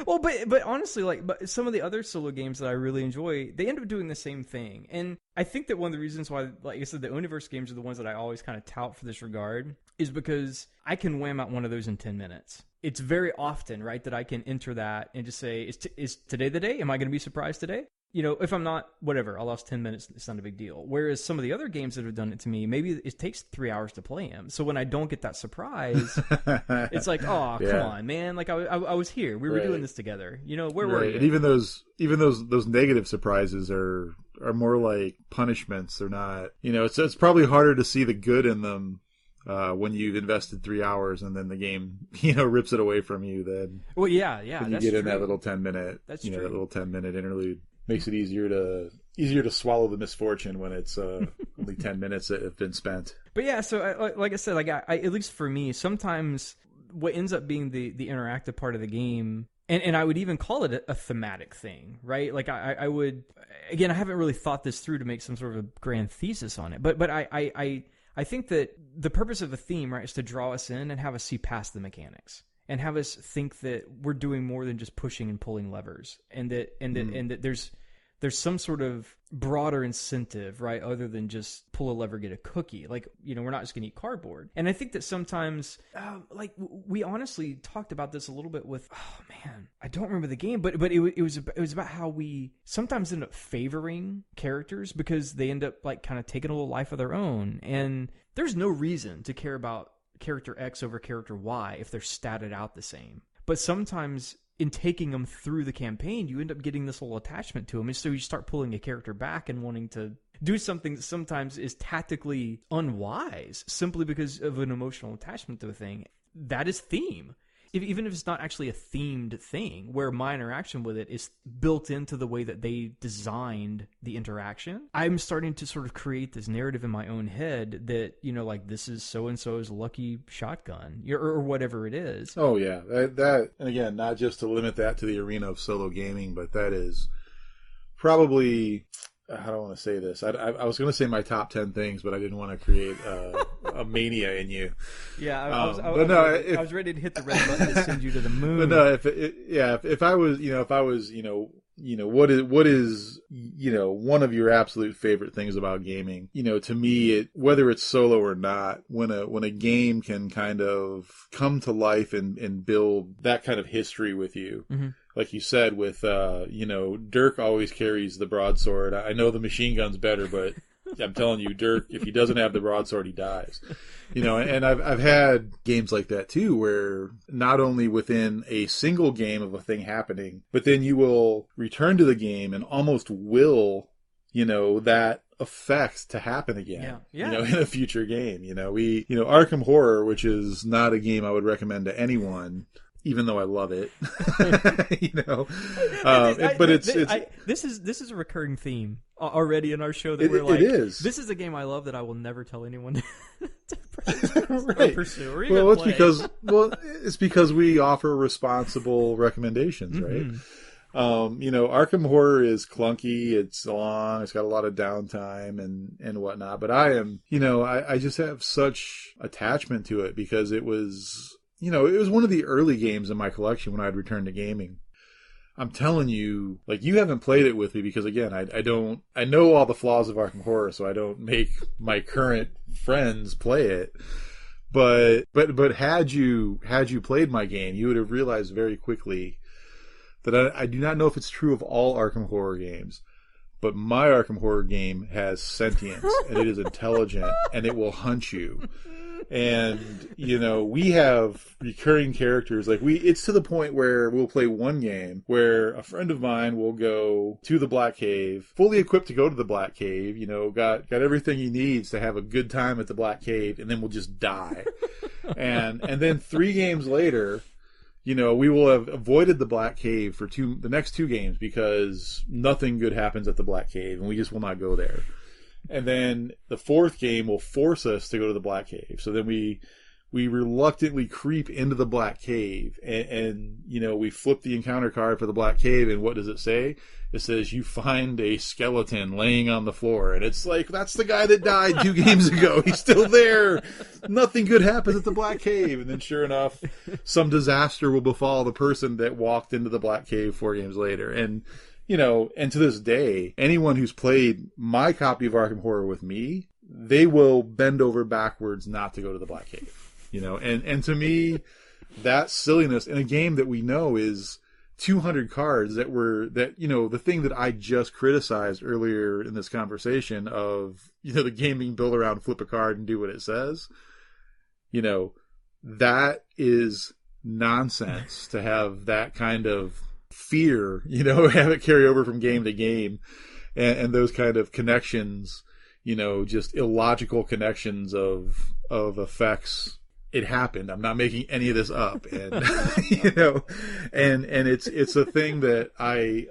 Well, but honestly, but some of the other solo games that I really enjoy, they end up doing the same thing. And I think that one of the reasons why, like I said, the Oniverse games are the ones that I always kind of tout for this regard, is because I can wham out one of those in 10 minutes. It's very often, right, that I can enter that and just say, is today the day? Am I going to be surprised today? if I'm not, whatever, I lost 10 minutes, it's not a big deal. Whereas some of the other games that have done it to me, maybe it takes 3 hours to play them. So when I don't get that surprise, it's like, oh, come on, man. Like, I was here. We were doing this together. Where were you? And even those negative surprises are more like punishments. They're not, it's probably harder to see the good in them when you've invested 3 hours and then the game, rips it away from you. Then, well, yeah, when you get in that little 10-minute, that little 10-minute interlude makes it easier to swallow the misfortune when it's only 10 minutes that have been spent. But yeah, so like I said, like I at least for me, sometimes what ends up being the interactive part of the game. And I would even call it a thematic thing, right? Like I would, again, I haven't really thought this through to make some sort of a grand thesis on it, but I think that the purpose of a theme, right, is to draw us in and have us see past the mechanics and have us think that we're doing more than just pushing and pulling levers, and that there's some sort of broader incentive, right, other than just pull a lever, get a cookie. Like, we're not just going to eat cardboard. And I think that sometimes, like, we honestly talked about this a little bit with, oh man, I don't remember the game, but it was about how we sometimes end up favoring characters because they end up like kind of taking a little life of their own. And there's no reason to care about character X over character Y if they're statted out the same. But sometimes in taking them through the campaign, you end up getting this little attachment to them. And so you start pulling a character back and wanting to do something that sometimes is tactically unwise simply because of an emotional attachment to a thing. That is theme. Even if it's not actually a themed thing, where my interaction with it is built into the way that they designed the interaction, I'm starting to sort of create this narrative in my own head that, like, this is so-and-so's lucky shotgun, or whatever it is. Oh, yeah. That, and again, not just to limit that to the arena of solo gaming, but that is probably... How do I want to say this? I was going to say my top 10 things, but I didn't want to create a mania in you. Yeah, I was ready to hit the red button to send you to the moon. But no, if I was, what is one of your absolute favorite things about gaming? To me, whether it's solo or not, when a game can kind of come to life and build that kind of history with you. Mm-hmm. Like you said, with, Dirk always carries the broadsword. I know the machine gun's better, but I'm telling you, Dirk, if he doesn't have the broadsword, he dies. And I've had games like that too, where not only within a single game of a thing happening, but then you will return to the game and almost will, that effect to happen again, in a future game. Arkham Horror, which is not a game I would recommend to anyone, even though I love it, this is a recurring theme already in our show that we're like, it is. This is a game I love that I will never tell anyone to pursue or even play. It's because we offer responsible recommendations, right? Arkham Horror is clunky, it's long, it's got a lot of downtime and whatnot, but I just have such attachment to it because it was one of the early games in my collection when I'd returned to gaming. I'm telling you, like, you haven't played it with me because, again, I know all the flaws of Arkham Horror, so I don't make my current friends play it. But had you played my game, you would have realized very quickly that I do not know if it's true of all Arkham Horror games, but my Arkham Horror game has sentience, and it is intelligent, and it will hunt you. And, we have recurring characters. Like, it's to the point where we'll play one game where a friend of mine will go to the Black Cave, fully equipped to go to the Black Cave, got everything he needs to have a good time at the Black Cave, and then we'll just die. and then 3 games later, we will have avoided the Black Cave for the next 2 games because nothing good happens at the Black Cave, and we just will not go there. And then the 4th game will force us to go to the Black Cave. So then we reluctantly creep into the Black Cave and we flip the encounter card for the Black Cave. And what does it say? It says you find a skeleton laying on the floor. And it's like, that's the guy that died 2 games ago. He's still there. Nothing good happens at the Black Cave. And then sure enough, some disaster will befall the person that walked into the Black Cave 4 games later. And and to this day, anyone who's played my copy of Arkham Horror with me, they will bend over backwards not to go to the Black Cave. And to me, that silliness in a game that we know is 200 cards that, you know, the thing that I just criticized earlier in this conversation of, you know, the game being built around flip a card and do what it says, you know, that is nonsense to have that kind of fear, you know, have it carry over from game to game, and those kind of connections, you know, just illogical connections of effects. It happened. I'm not making any of this up, and you know, and it's a thing that I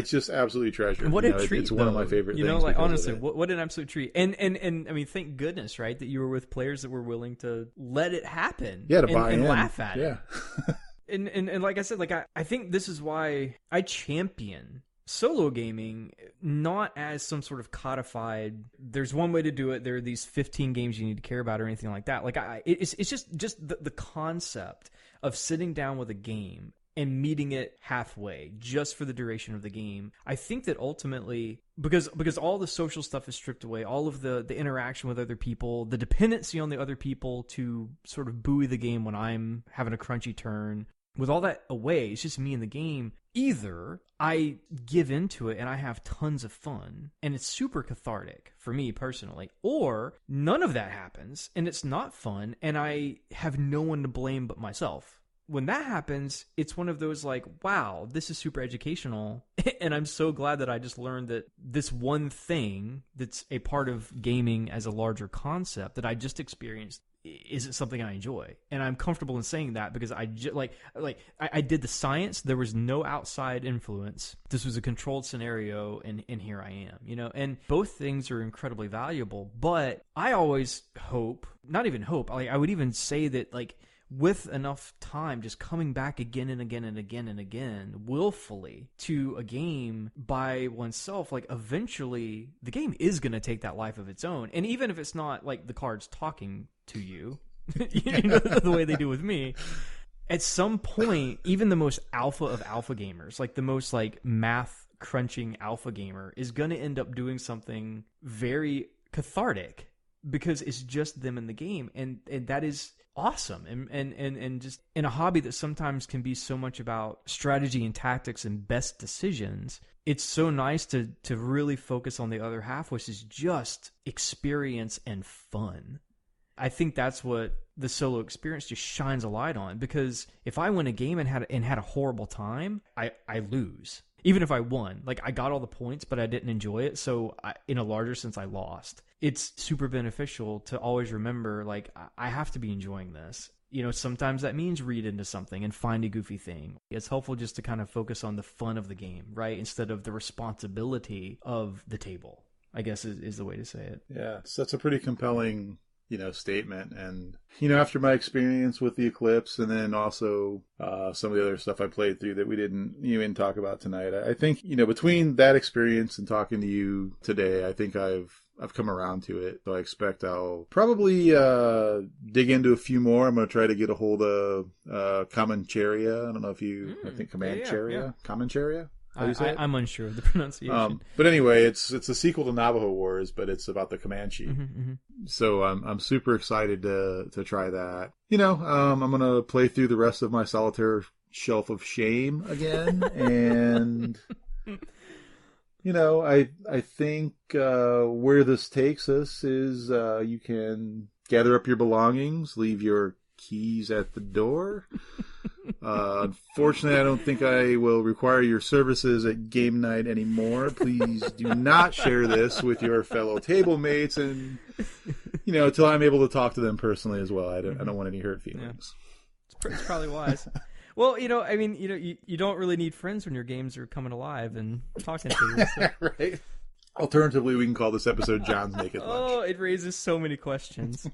just absolutely treasure. What a treat! It's one of my favorite. You know, things like honestly, what an absolute treat. And I mean, thank goodness, right, that you were with players that were willing to let it happen. Yeah, to buy in and laugh at it. Yeah. And like I said, like I think this is why I champion solo gaming, not as some sort of codified, there's one way to do it, there are these 15 games you need to care about or anything like that. Like it's just the concept of sitting down with a game and meeting it halfway just for the duration of the game. I think that ultimately, because all the social stuff is stripped away, all of the interaction with other people, the dependency on the other people to sort of buoy the game when I'm having a crunchy turn, with all that away, it's just me in the game. Either I give into it and I have tons of fun and it's super cathartic for me personally, or none of that happens and it's not fun and I have no one to blame but myself. When that happens, it's one of those like, wow, this is super educational. And I'm so glad that I just learned that this one thing that's a part of gaming as a larger concept that I just experienced isn't something I enjoy. And I'm comfortable in saying that because I did the science. There was no outside influence. This was a controlled scenario, and here I am, you know, and both things are incredibly valuable. But I always hope, not even hope, like I would even say that, like, with enough time, just coming back again and again and again and again, willfully to a game by oneself, like eventually the game is going to take that life of its own. And even if it's not like the cards talking to you, you know, the way they do with me, at some point, even the most alpha of alpha gamers, like the most like math crunching alpha gamer, is going to end up doing something very cathartic because it's just them in the game. And that is awesome, and just in a hobby that sometimes can be so much about strategy and tactics and best decisions, it's so nice to really focus on the other half, which is just experience and fun. I think that's what the solo experience just shines a light on, because if I win a game and had a horrible time, I lose. Even if I won, like I got all the points, but I didn't enjoy it. So in a larger sense, I lost. It's super beneficial to always remember, like, I have to be enjoying this. You know, sometimes that means read into something and find a goofy thing. It's helpful just to kind of focus on the fun of the game, right? Instead of the responsibility of the table, I guess is the way to say it. Yeah, so that's a pretty compelling, you know, statement. And, you know, after my experience with the Eclipse, and then also some of the other stuff I played through that we didn't even talk about tonight, I think, you know, between that experience and talking to you today, I think I've come around to it. So I expect I'll probably dig into a few more. I'm going to try to get a hold of Comancheria. I don't know if you, I think Comancheria? Yeah. Comancheria? How do you say it? I'm unsure of the pronunciation. But anyway, it's a sequel to Navajo Wars, but it's about the Comanche. Mm-hmm, mm-hmm. So I'm super excited to try that. You know, I'm going to play through the rest of my solitaire shelf of shame again. And, you know, I think where this takes us is you can gather up your belongings, leave your keys at the door. Unfortunately, I don't think I will require your services at game night anymore. Please do not share this with your fellow table mates, and, you know, until I'm able to talk to them personally as well. I don't want any hurt feelings. Yeah. It's probably wise. Well, you know, I mean, you know, you don't really need friends when your games are coming alive and talking to you. So. Right. Alternatively, we can call this episode John's Naked Lunch. Oh, it raises so many questions.